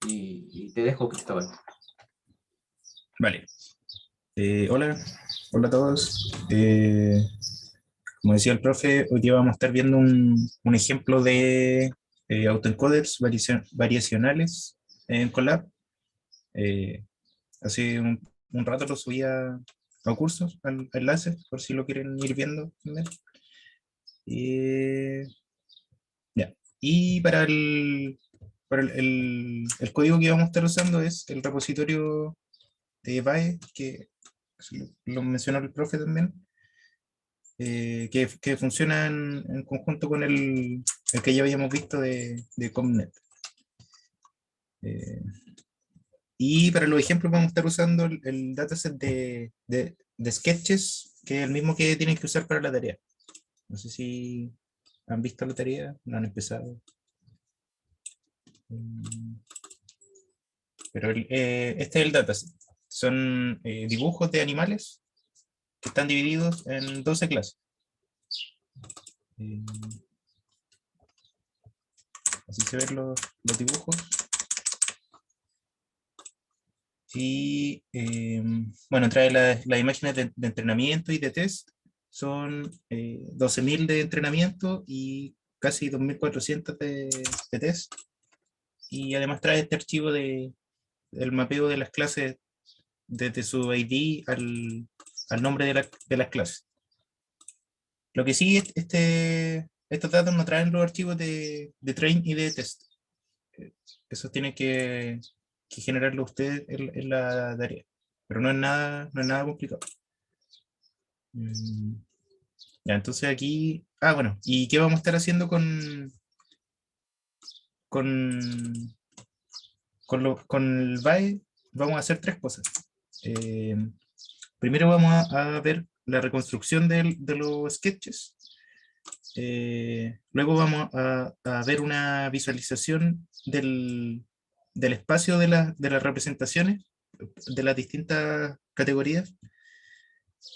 y te dejo, Cristóbal. Vale. Hola, hola a todos. Como decía el profe, hoy día vamos a estar viendo un ejemplo de autoencoders variacionales en Colab. Hace un rato lo subí a cursos, a enlaces, por si lo quieren ir viendo también. Ya. Y el código que vamos a estar usando es el repositorio de BAE, que lo mencionó el profe también, que funciona en conjunto con el que ya habíamos visto de Comnet. Y para los ejemplos vamos a estar usando el dataset de sketches, que es el mismo que tienen que usar para la tarea. No sé si han visto la tarea, no han empezado. Pero este es el dataset. Son dibujos de animales que están divididos en 12 clases. Así se ven los dibujos. Y bueno, trae las imágenes de entrenamiento y de test. Son 12.000 de entrenamiento y casi 2.400 de test. Y además trae este archivo del mapeo de las clases desde su ID al nombre de las clases. Lo que sí, estos datos no traen los archivos de train y de test. Eso tiene que generarlo usted en la tarea. Pero no es nada complicado. Ya, entonces aquí... bueno, ¿y qué vamos a estar haciendo con el BAE? Vamos a hacer tres cosas. Primero vamos a ver la reconstrucción de los sketches. Luego vamos a ver una visualización del espacio de las representaciones de las distintas categorías.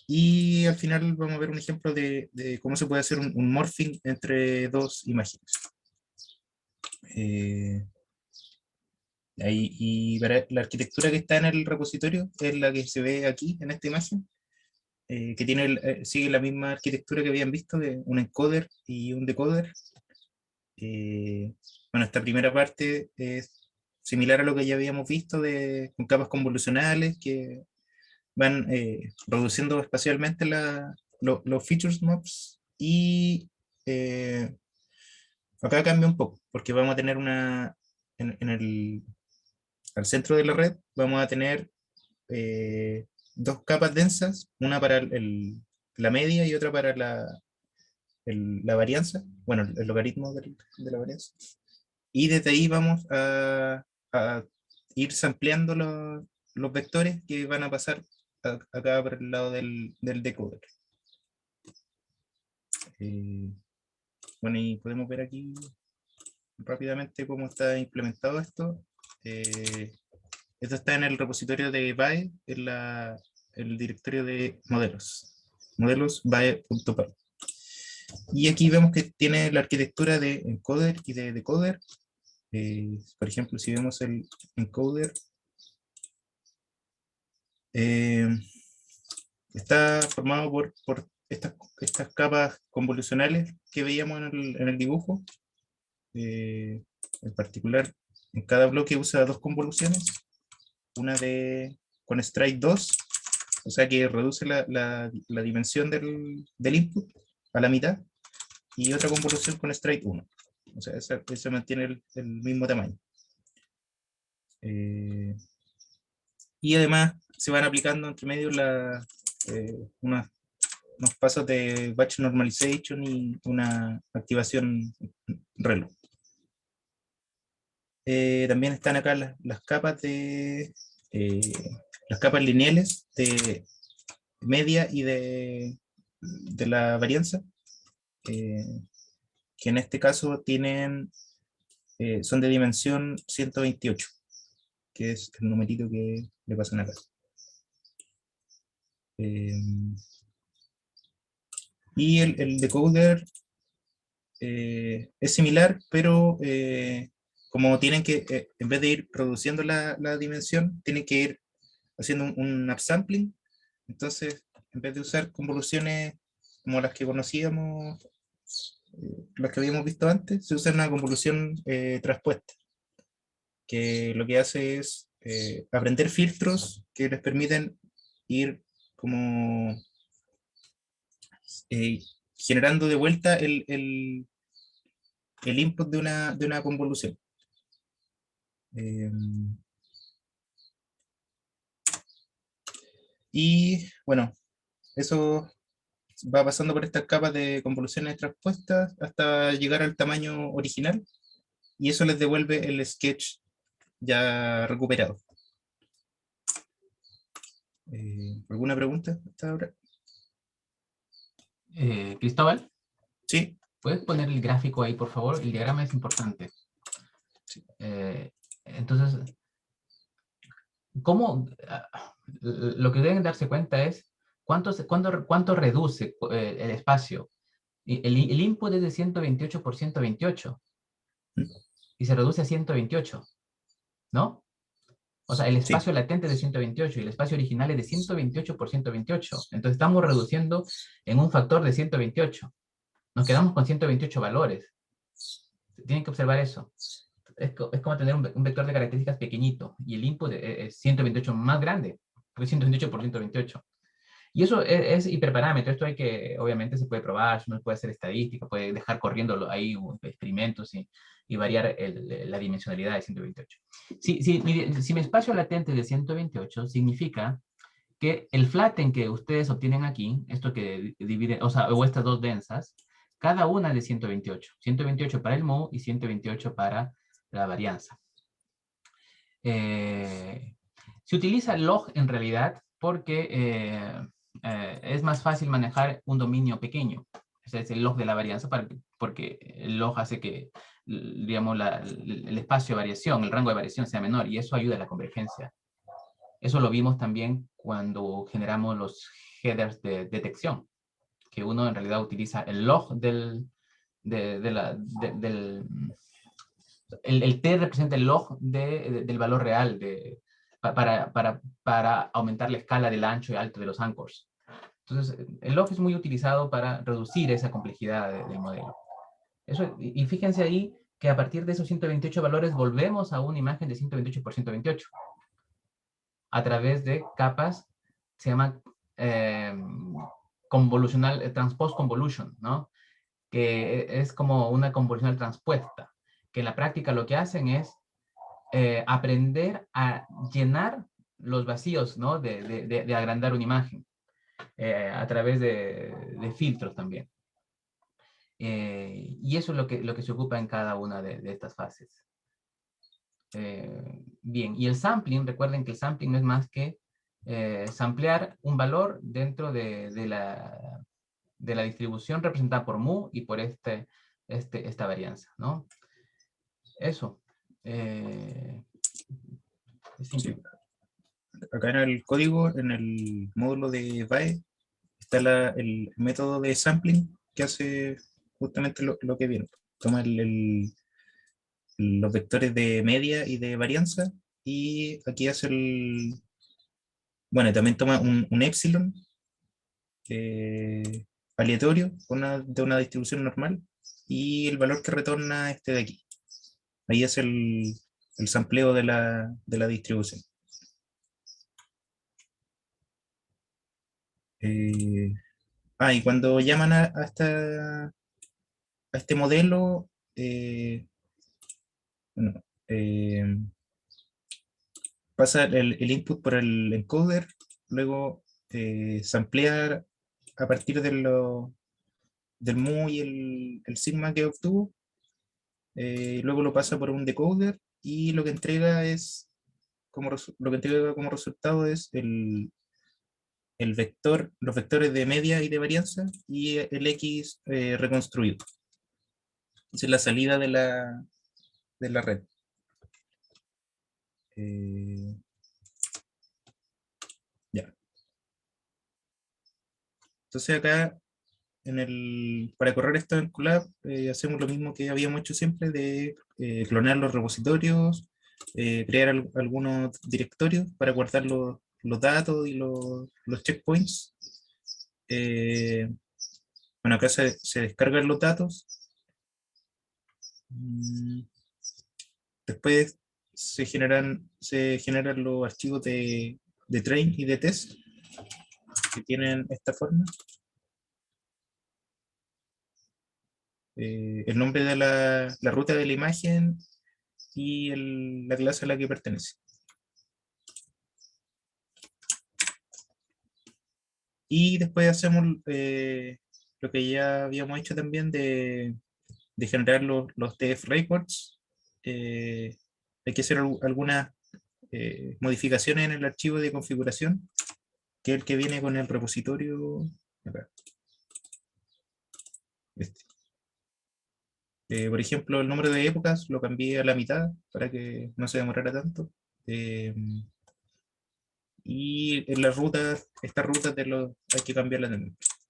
Y al final vamos a ver un ejemplo de cómo se puede hacer un morphing entre dos imágenes. Y para la arquitectura que está en el repositorio es la que se ve aquí en esta imagen, que sigue la misma arquitectura que habían visto, de un encoder y un decoder. Bueno, esta primera parte es similar a lo que ya habíamos visto con capas convolucionales que van reduciendo espacialmente los features maps, y acá cambia un poco, porque vamos a tener al centro de la red vamos a tener dos capas densas, una para la media y otra para la varianza, bueno, el logaritmo de la varianza. Y desde ahí vamos a ir sampleando los vectores que van a pasar acá por el lado del decoder. Bueno, y podemos ver aquí rápidamente cómo está implementado esto. Esto está en el repositorio de BAE, en el directorio de modelos bae.py. Y aquí vemos que tiene la arquitectura de encoder y de decoder. Por ejemplo, si vemos el encoder, está formado por estas capas convolucionales que veíamos en el dibujo. En particular, en cada bloque usa dos convoluciones, una con stride 2, o sea que reduce la dimensión del input a la mitad, y otra convolución con stride 1, o sea, esa mantiene el mismo tamaño. Y además se van aplicando entre medio unos pasos de batch normalization y una activación relo. También están acá las capas las capas lineales de media y de la varianza, que en este caso son de dimensión 128, que es el numerito que le pasan acá. Y el decoder es similar, pero como tienen que, en vez de ir reduciendo la dimensión, tienen que ir haciendo un upsampling. Entonces, en vez de usar convoluciones como las que conocíamos, las que habíamos visto antes, se usa una convolución traspuesta, que lo que hace es aprender filtros que les permiten ir como generando de vuelta el input de una convolución. Y bueno, eso va pasando por estas capas de convoluciones transpuestas hasta llegar al tamaño original, y eso les devuelve el sketch ya recuperado. ¿Alguna pregunta hasta ahora? Cristóbal, Sí. ¿puedes poner el gráfico ahí, por favor? El diagrama es importante. Sí. Entonces, ¿cómo? Lo que deben darse cuenta es cuánto reduce el espacio. El input es de 128 por 128 y se reduce a 128, ¿no? O sea, el espacio latente es de 128 y el espacio original es de 128 por 128. Entonces estamos reduciendo en un factor de 128. Nos quedamos con 128 valores. Tienen que observar eso. Es como tener un vector de características pequeñito y el input es 128 más grande, porque 128 por 128. Y eso es hiperparámetro. Esto obviamente se puede probar, uno puede hacer estadística, puede dejar corriendo ahí experimentos y variar la dimensionalidad de 128. Si mi espacio latente es de 128, significa que el flatten que ustedes obtienen aquí, esto que divide, o estas dos densas, cada una es de 128. 128 para el mu y 128 para la varianza. Se utiliza log en realidad porque es más fácil manejar un dominio pequeño. Ese es el log de la varianza, porque el log hace que, digamos, el espacio de variación, el rango de variación sea menor, y eso ayuda a la convergencia. Eso lo vimos también cuando generamos los headers de detección, que uno en realidad utiliza el log el T representa el log del valor real para aumentar la escala del ancho y alto de los anchors. Entonces, el log es muy utilizado para reducir esa complejidad del modelo. Eso, y fíjense ahí que a partir de esos 128 valores volvemos a una imagen de 128 por 128 a través de capas, se llama convolucional, transpose convolution, ¿no? Que es como una convolucional transpuesta, que en la práctica lo que hacen es aprender a llenar los vacíos, ¿no? De agrandar una imagen a través de filtros también. Y eso es lo que se ocupa en cada una de estas fases. Bien, y el sampling, recuerden que el sampling no es más que samplear un valor dentro de la distribución representada por mu y por esta varianza, ¿no? Eso. Es simple. Sí. Acá en el código, en el módulo de VAE, está el método de sampling que hace justamente lo que vieron. Toma los vectores de media y de varianza y aquí hace bueno, también toma un epsilon aleatorio de una distribución normal y el valor que retorna este de aquí. Ahí es el sampleo de la distribución. Y cuando llaman a este modelo, bueno, pasa el input por el encoder, luego samplear a partir del mu y el sigma que obtuvo, luego lo pasa por un decoder y lo que entrega lo que entrega como resultado es el vector, los vectores de media y de varianza y el X reconstruido. Esa es la salida de la red. Ya. Entonces acá, para correr esto en Colab, hacemos lo mismo que habíamos hecho siempre de clonar los repositorios, crear algunos directorios para guardar los datos y los checkpoints. Bueno, acá se descargan los datos. Después se generan los archivos de train y de test que tienen esta forma. El nombre de la ruta de la imagen y la clase a la que pertenece. Y después hacemos lo que ya habíamos hecho también de generar los TF records. Hay que hacer algunas modificaciones en el archivo de configuración, que es el que viene con el repositorio. Por ejemplo, el número de épocas lo cambié a la mitad para que no se demorara tanto. Y en las rutas, estas rutas hay que cambiarlas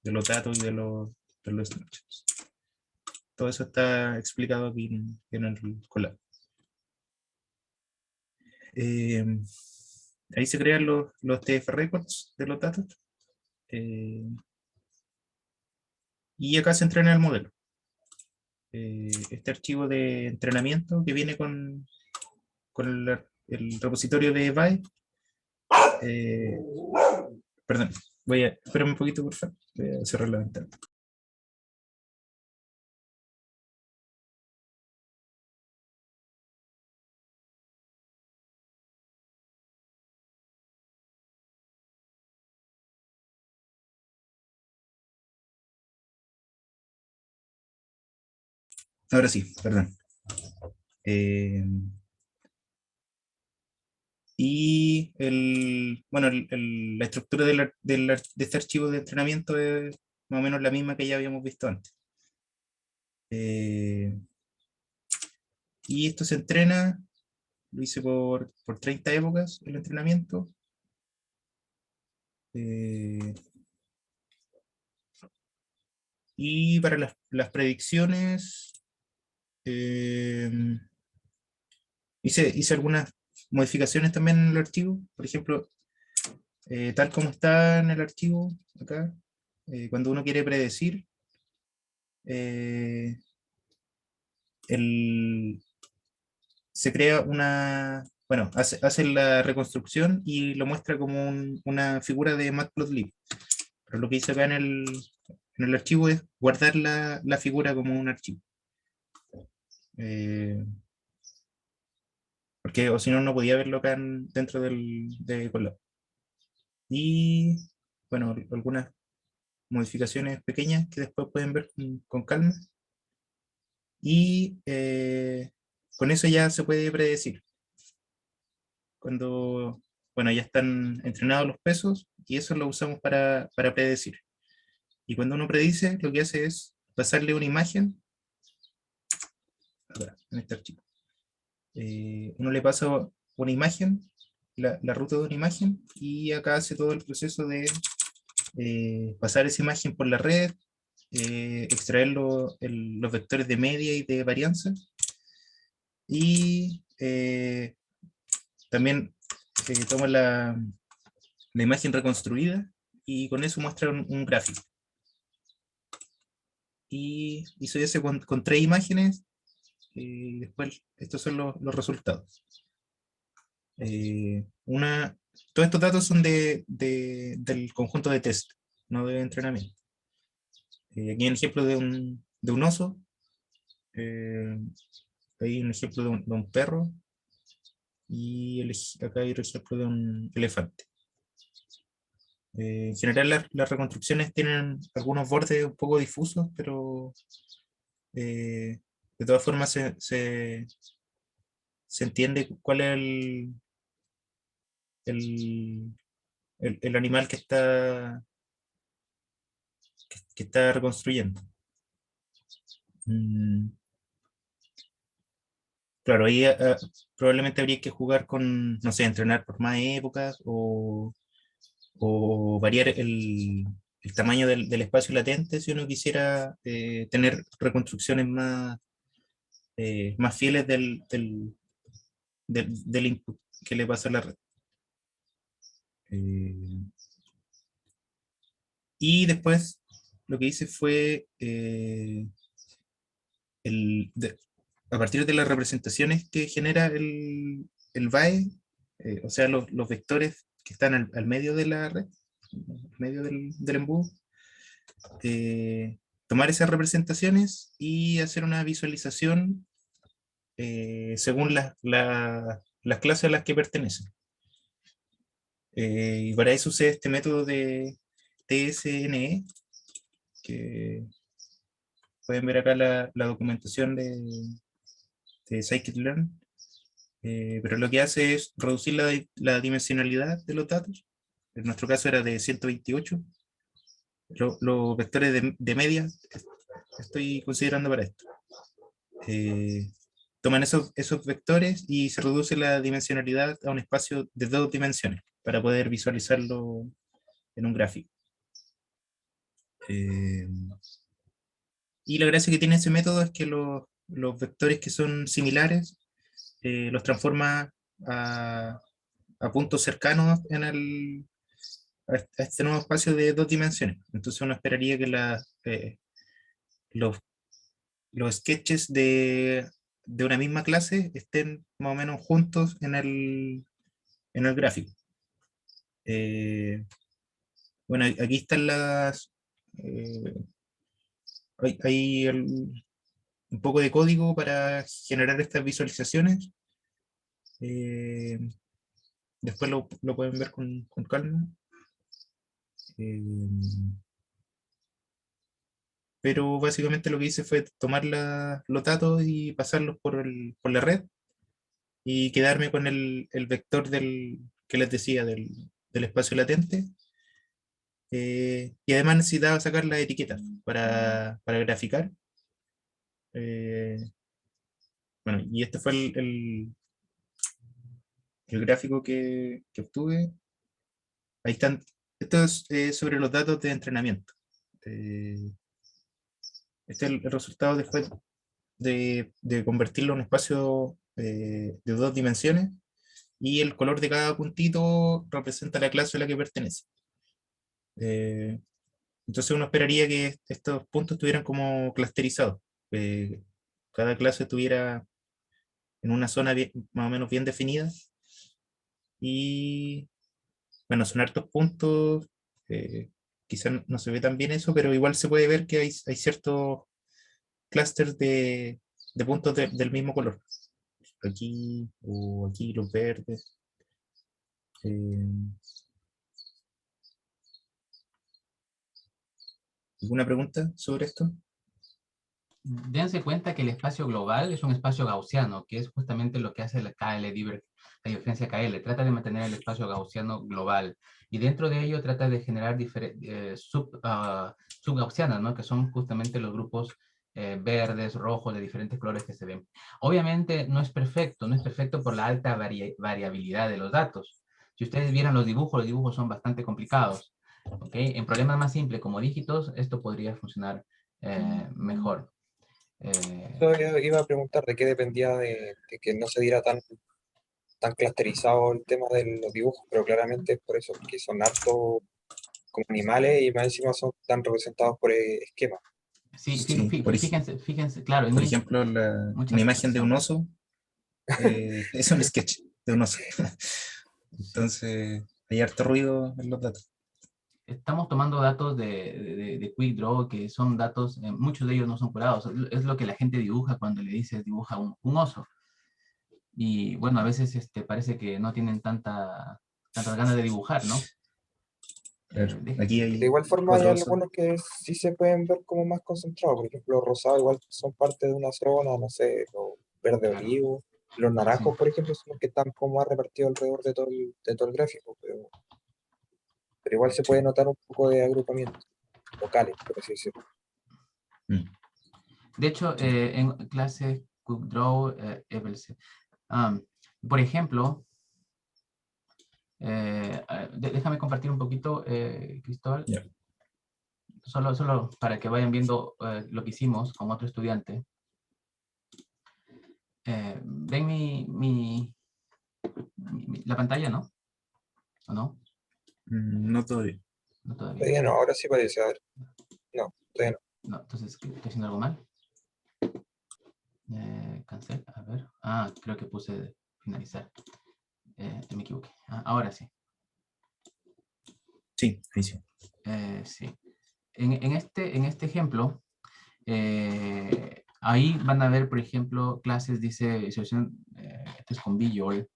de los datos y de los snapshots. Todo eso está explicado aquí en el Colab. Ahí se crean los TF records de los datos. Y acá se entrena el modelo. Este archivo de entrenamiento que viene con el repositorio de VAE. Perdón, espérame un poquito, por favor. Voy a cerrar la ventana. Ahora sí, perdón. Y la estructura de este archivo de entrenamiento es más o menos la misma que ya habíamos visto antes. Y esto se entrena, lo hice por 30 épocas el entrenamiento, Y para las predicciones, hice algunas modificaciones también en el archivo. Por ejemplo, tal como está en el archivo acá, cuando uno quiere predecir, se crea bueno, hace la reconstrucción y lo muestra como una figura de Matplotlib. Pero lo que hice acá en el archivo es guardar la figura como un archivo. Porque o si no, no podía verlo acá dentro de Colab. Y bueno, algunas modificaciones pequeñas que después pueden ver con calma. Y con eso ya se puede predecir. Cuando, bueno, ya están entrenados los pesos y eso lo usamos para predecir. Y cuando uno predice, lo que hace es pasarle una imagen, acá, en este archivo. Uno le pasa una imagen, la ruta de una imagen, y acá hace todo el proceso de pasar esa imagen por la red, extraer los vectores de media y de varianza, y también toma la imagen reconstruida y con eso muestra un gráfico. Y hizo ese con 3 imágenes, y después estos son los resultados. Todos estos datos son del conjunto de test, no de entrenamiento. Aquí hay un ejemplo de un oso, hay un ejemplo de un perro, y acá hay otro ejemplo de un elefante. En general las reconstrucciones tienen algunos bordes un poco difusos, pero de todas formas se entiende cuál es el animal que está reconstruyendo. Claro, ahí probablemente habría que jugar con, no sé, entrenar por más épocas o variar el tamaño del espacio latente si uno quisiera tener reconstrucciones más fieles del input que le pasa a la red. Y después lo que hice fue, a partir de las representaciones que genera el BAE, o sea, los vectores que están al medio de la red, al medio del embudo, tomar esas representaciones y hacer una visualización según las clases a las que pertenecen. Y para eso usé este método de TSNE, que pueden ver acá la documentación de scikit-learn, pero lo que hace es reducir la dimensionalidad de los datos. En nuestro caso era de 128. Los vectores de media estoy considerando para esto. Toman esos vectores y se reduce la dimensionalidad a un espacio de 2 dimensiones para poder visualizarlo en un gráfico. Y la gracia que tiene ese método es que los vectores que son similares los transforma a puntos cercanos a este nuevo espacio de 2 dimensiones. Entonces uno esperaría que los sketches de una misma clase estén más o menos juntos en el gráfico. Bueno, aquí están hay un poco de código para generar estas visualizaciones. Después lo pueden ver con calma. Pero básicamente lo que hice fue tomar los datos y pasarlos por la red y quedarme con el vector que les decía del espacio latente. Y además necesitaba sacar las etiquetas para graficar. Bueno, y este fue el gráfico que obtuve. Ahí están Esto es sobre los datos de entrenamiento. Este es el resultado después de convertirlo en un espacio de 2 dimensiones, y el color de cada puntito representa la clase a la que pertenece. Entonces uno esperaría que estos puntos estuvieran como clusterizados. Cada clase estuviera en una zona más o menos bien definida. Y bueno, son hartos puntos. Quizás no se ve tan bien eso, pero igual se puede ver que hay ciertos clústeres de puntos del mismo color. Aquí o aquí los verdes. ¿Alguna pregunta sobre esto? Dense cuenta que el espacio global es un espacio gaussiano, que es justamente lo que hace la KL, la diferencia KL. Trata de mantener el espacio gaussiano global. Y dentro de ello trata de generar subgaussianas, ¿no? Que son justamente los grupos verdes, rojos, de diferentes colores que se ven. Obviamente no es perfecto por la alta variabilidad de los datos. Si ustedes vieran los dibujos son bastante complicados. ¿Okay? En problemas más simples como dígitos, esto podría funcionar mejor. Yo iba a preguntar de qué dependía de que no se diera tan clusterizado el tema de los dibujos, pero claramente es por eso, porque son hartos como animales y más encima son tan representados por esquemas. Sí, Sí, fíjense, claro, por ejemplo, una imagen de un oso es un sketch de un oso. Entonces, hay harto ruido en los datos. estamos tomando datos de Quick Draw, que son datos, muchos de ellos no son curados, es lo que la gente dibuja cuando le dices dibuja un oso. Y bueno, a veces parece que no tienen tantas ganas de dibujar, ¿no? Claro, aquí De hay igual forma hay 4 osos. algunos que sí se pueden ver como más concentrados, por ejemplo, los rosados igual son parte de una zona, no sé, los verde Claro. olivo, los Sí. naranjos, por ejemplo, son los que están como más repartidos alrededor de todo el gráfico, pero igual se puede notar un poco de agrupamiento locales, por así decirlo. Mm. De hecho, en clase Quick Draw, por ejemplo, déjame compartir un poquito, Cristóbal. Yeah. Solo para que vayan viendo lo que hicimos con otro estudiante. ¿Ven la pantalla, no? ¿O no? No todavía. No todavía. Todavía no, ahora sí parece, a ver. No, todavía no. No, entonces, ¿estoy haciendo algo mal? Cancel, a ver. Creo que puse finalizar. Me equivoqué. Ahora sí. Sí, ahí sí. Sí. En este ejemplo, ahí van a ver, por ejemplo, clases, dice visualización, este es con Visual.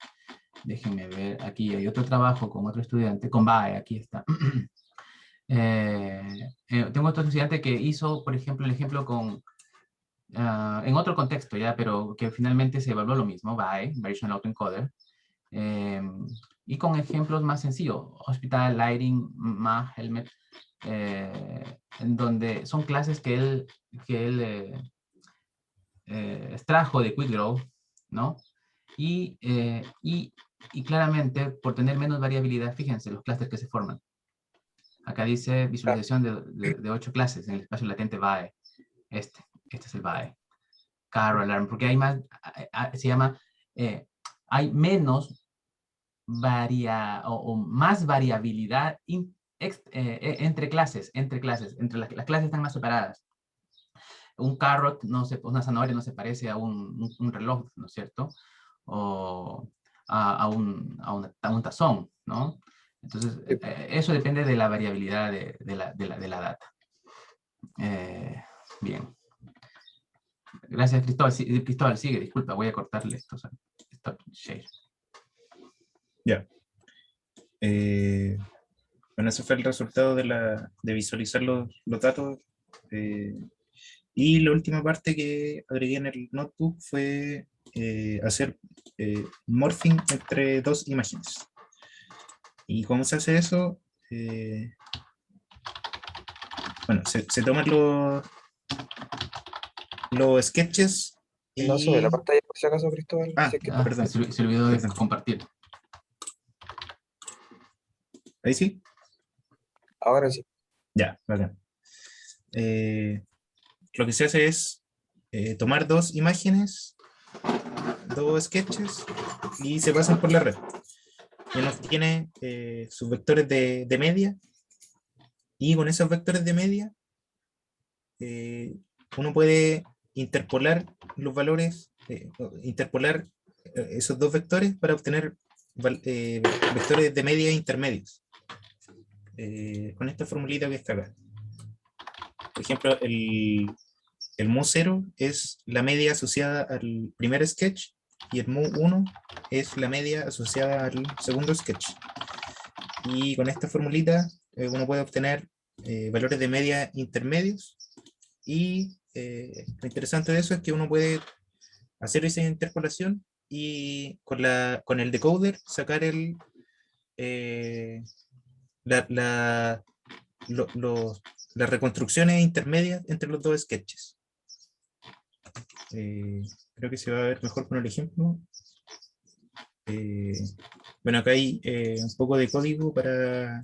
Déjenme ver, aquí hay otro trabajo con otro estudiante, con BAE, aquí está. Tengo otro estudiante que hizo, por ejemplo, el ejemplo con, en otro contexto ya, pero que finalmente se evaluó lo mismo, BAE, Variational Autoencoder, y con ejemplos más sencillos, Hospital, Lighting, Math, Helmet, en donde son clases que él extrajo de Quick Draw, ¿no? Y claramente, por tener menos variabilidad, fíjense los clústeres que se forman. Acá dice visualización de 8 clases en el espacio latente BAE. Este es el BAE. Carro Alarm, porque hay más, se llama, hay menos más variabilidad entre clases, entre las clases están más separadas. Un carrot, no sé, una zanahoria no se parece a un reloj, ¿no es cierto? O a un tazón, ¿no? Entonces, eso depende de la variabilidad de la data. Bien. Gracias, Cristóbal. Cristóbal, sigue, disculpa, voy a cortarle esto. Stop share. Ya. Bueno, ese fue el resultado de visualizar los datos. Y la última parte que agregué en el notebook fue hacer morphing entre 2 imágenes. ¿Y cómo se hace eso? Bueno, se toman los sketches y... No sube la pantalla por si acaso, Cristóbal. Si es que perdón. Se olvidó de Perdón. compartir. ¿Ahí sí? Ahora sí. Ya, bacán. Lo que se hace es tomar dos imágenes, dos sketches, y se pasan por la red. Y uno tiene sus vectores de media, y con esos vectores de media uno puede interpolar los valores, interpolar esos dos vectores para obtener vectores de media intermedios. Con esta formulita que está acá. Por ejemplo, el mu0 es la media asociada al primer sketch y el mu1 es la media asociada al segundo sketch. Y con esta formulita uno puede obtener valores de media intermedios, y lo interesante de eso es que uno puede hacer esa interpolación y con el decoder sacar las reconstrucciones intermedias entre los dos sketches. Creo que se va a ver mejor con el ejemplo. Bueno, acá hay un poco de código para...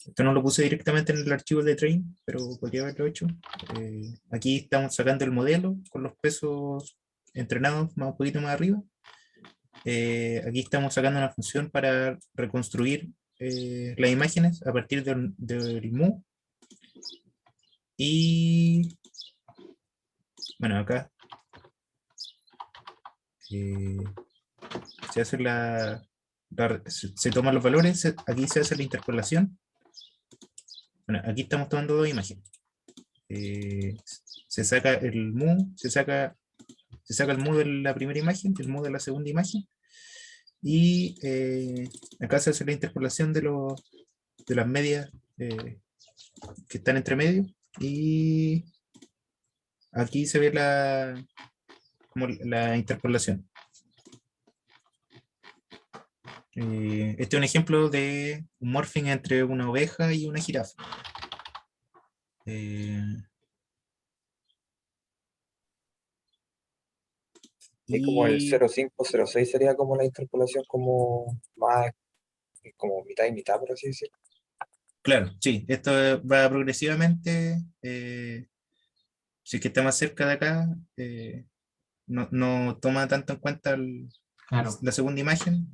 Esto no lo puse directamente en el archivo de train, pero podría haberlo hecho. Aquí estamos sacando el modelo con los pesos entrenados más un poquito más arriba. Aquí estamos sacando una función para reconstruir las imágenes a partir del mu. Y bueno, acá se hace se toman los valores, aquí se hace la interpolación. Bueno, aquí estamos tomando dos imágenes. Se saca el mu, se saca el mu de la primera imagen, el mu de la segunda imagen, y acá se hace la interpolación de las medias que están entre medio, y aquí se ve como la interpolación. Este es un ejemplo de un morphing entre una oveja y una jirafa. Y como el Y 0506 sería como la interpolación como más, como mitad y mitad, por así decirlo. claro, sí, esto va progresivamente. Si es que está más cerca de acá, no toma tanto en cuenta Claro. la segunda imagen,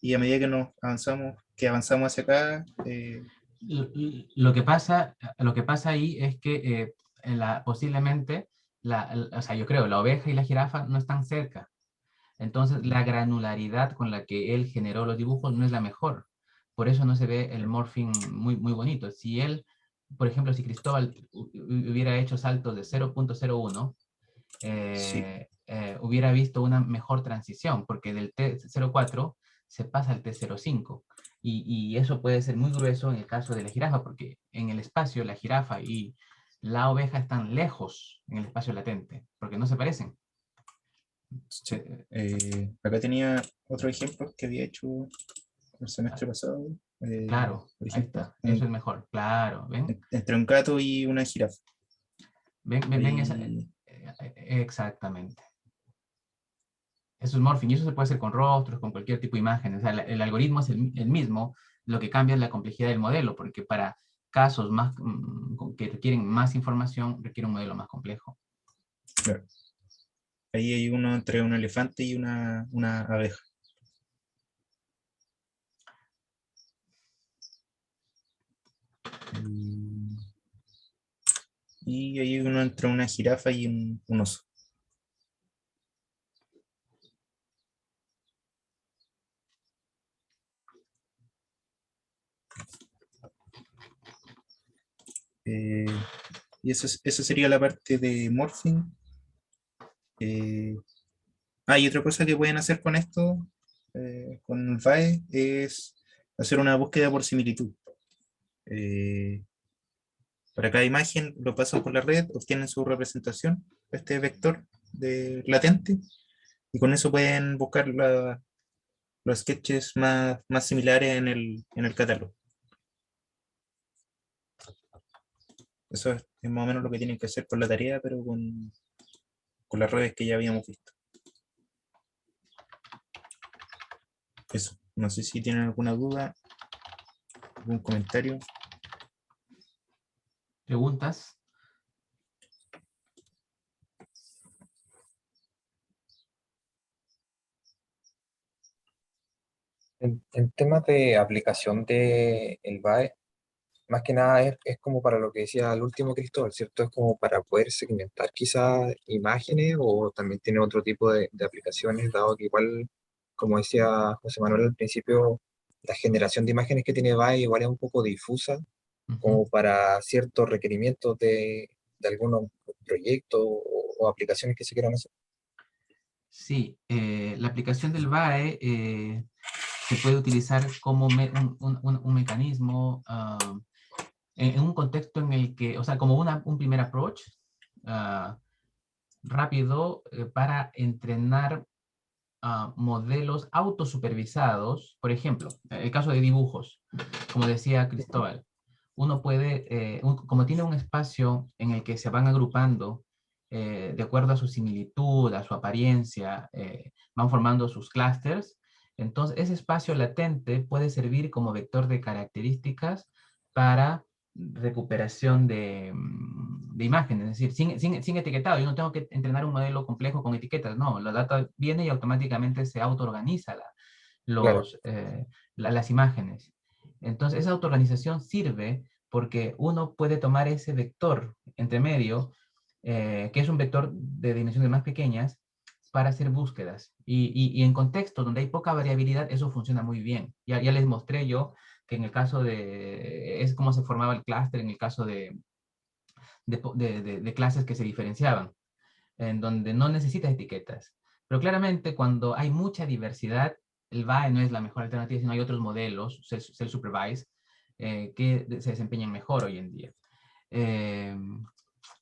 y a medida que avanzamos hacia acá, Lo que pasa ahí es que posiblemente, o sea, yo creo, la oveja y la jirafa no están cerca. Entonces, la granularidad con la que él generó los dibujos no es la mejor. Por eso no se ve el morphing muy, muy bonito. Si él, por ejemplo, si Cristóbal hubiera hecho saltos de 0.01, sí, hubiera visto una mejor transición, porque del T04 se pasa al T05. Y eso puede ser muy grueso en el caso de la jirafa, porque en el espacio la jirafa y la oveja están lejos en el espacio latente, porque no se parecen. sí. Acá tenía otro ejemplo que había hecho el semestre pasado. Claro, Por ahí ejemplo, está, eso es mejor, claro, ¿ven? entre un gato y una jirafa. Ven esa, exactamente. Eso es morphing, y eso se puede hacer con rostros, con cualquier tipo de imagen. O sea, el algoritmo es el mismo, lo que cambia es la complejidad del modelo, porque para casos más, que requieren más información, requiere un modelo más complejo. Claro. Ahí hay uno entre un elefante y una abeja. Y hay uno entre una jirafa y un oso. Y esa sería la parte de morphing. Y otra cosa que pueden hacer con esto, con el FAE, es hacer una búsqueda por similitud. Para cada imagen lo pasan por la red, obtienen su representación, este vector latente, y con eso pueden buscar los sketches más similares en el catálogo. Eso es más o menos lo que tienen que hacer con la tarea, pero con las redes que ya habíamos visto. Eso, no sé si tienen alguna duda. ¿Algún comentario? ¿Preguntas? En temas de aplicación de el BAE, más que nada es como para lo que decía el último Cristóbal, ¿cierto? Es como para poder segmentar quizás imágenes o también tiene otro tipo de aplicaciones, dado que igual, como decía José Manuel al principio, la generación de imágenes que tiene BAE igual es un poco difusa, como para ciertos requerimientos de algunos proyectos o aplicaciones que se quieran hacer. Sí, la aplicación del BAE se puede utilizar como un mecanismo en un contexto en el que, o sea, como un primer approach rápido para entrenar modelos autosupervisados. Por ejemplo, el caso de dibujos, como decía Cristóbal, uno puede, como tiene un espacio en el que se van agrupando de acuerdo a su similitud, a su apariencia, van formando sus clústeres. Entonces, ese espacio latente puede servir como vector de características para recuperación de imágenes, es decir, sin etiquetado. Yo no tengo que entrenar un modelo complejo con etiquetas, no, la data viene y automáticamente se autoorganiza Claro. las imágenes. Entonces, esa autoorganización sirve porque uno puede tomar ese vector entre medio, que es un vector de dimensiones más pequeñas, para hacer búsquedas. Y en contextos donde hay poca variabilidad, eso funciona muy bien. Ya les mostré yo que en el caso es como se formaba el clúster en el caso de clases que se diferenciaban, en donde no necesitas etiquetas. Pero claramente cuando hay mucha diversidad, el BAE no es la mejor alternativa, sino hay otros modelos, self-supervised, que se desempeñan mejor hoy en día eh,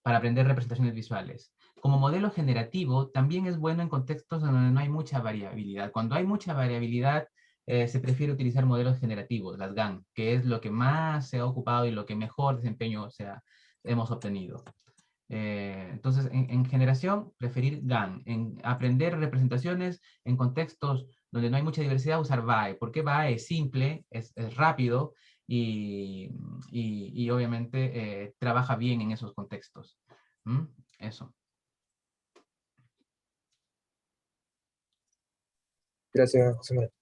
para aprender representaciones visuales. Como modelo generativo, también es bueno en contextos donde no hay mucha variabilidad. Cuando hay mucha variabilidad, se prefiere utilizar modelos generativos, las GAN, que es lo que más se ha ocupado y lo que mejor desempeño hemos obtenido. Entonces, en generación, preferir GAN. En aprender representaciones en contextos donde no hay mucha diversidad, usar BAE. Porque BAE es simple, es rápido y obviamente trabaja bien en esos contextos. Eso. Gracias, José Manuel.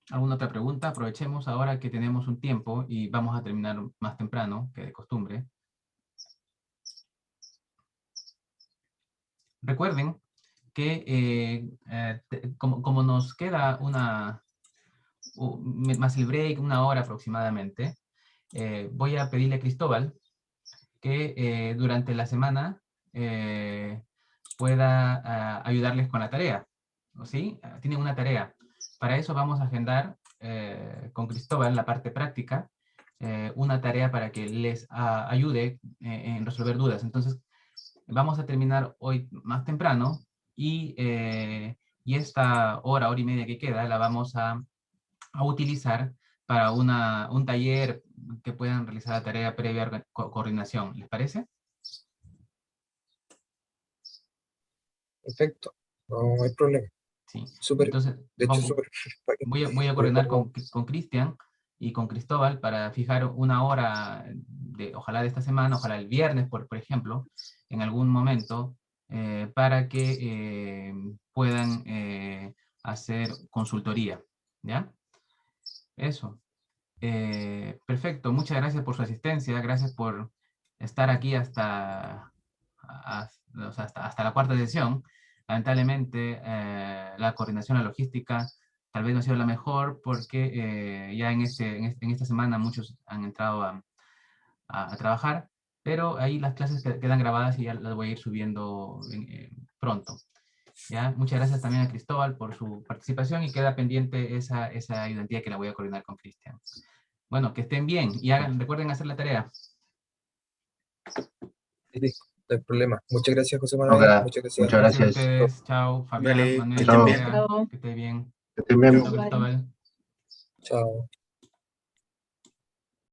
¿Alguna otra pregunta? Aprovechemos ahora que tenemos un tiempo y vamos a terminar más temprano que de costumbre. Recuerden que como nos queda más el break, 1 hora aproximadamente, voy a pedirle a Cristóbal que durante la semana pueda ayudarles con la tarea. ¿Sí? Tienen una tarea. Para eso vamos a agendar con Cristóbal la parte práctica, una tarea para que les ayude en resolver dudas. Entonces, vamos a terminar hoy más temprano y esta hora y media que queda la vamos a utilizar para un taller que puedan realizar la tarea previa a coordinación. ¿Les parece? Perfecto, no hay problema. Sí. Súper, Entonces, de hecho, súper. voy a coordinar con Cristian y con Cristóbal para fijar 1 hora, ojalá de esta semana, ojalá el viernes, por ejemplo, en algún momento, para que puedan hacer consultoría. ¿Ya? Eso. Perfecto, muchas gracias por su asistencia, gracias por estar aquí o sea, hasta la cuarta sesión. Lamentablemente, la coordinación, la logística, tal vez no ha sido la mejor porque ya en esta semana muchos han entrado a trabajar, pero ahí las clases quedan grabadas y ya las voy a ir subiendo pronto. ¿Ya? Muchas gracias también a Cristóbal por su participación y queda pendiente esa ayudantía que la voy a coordinar con Cristian. Bueno, que estén bien y recuerden hacer la tarea. Sí, no hay problema. Muchas gracias, José Manuel. Ok, Muchas gracias. muchas Gracias a gracias. ustedes. Chao, Fabián, Vale, Manuel, que estén bien. Andrea, Chao. que esté bien. Que estén bien. Chao, Cristóbal. Chao.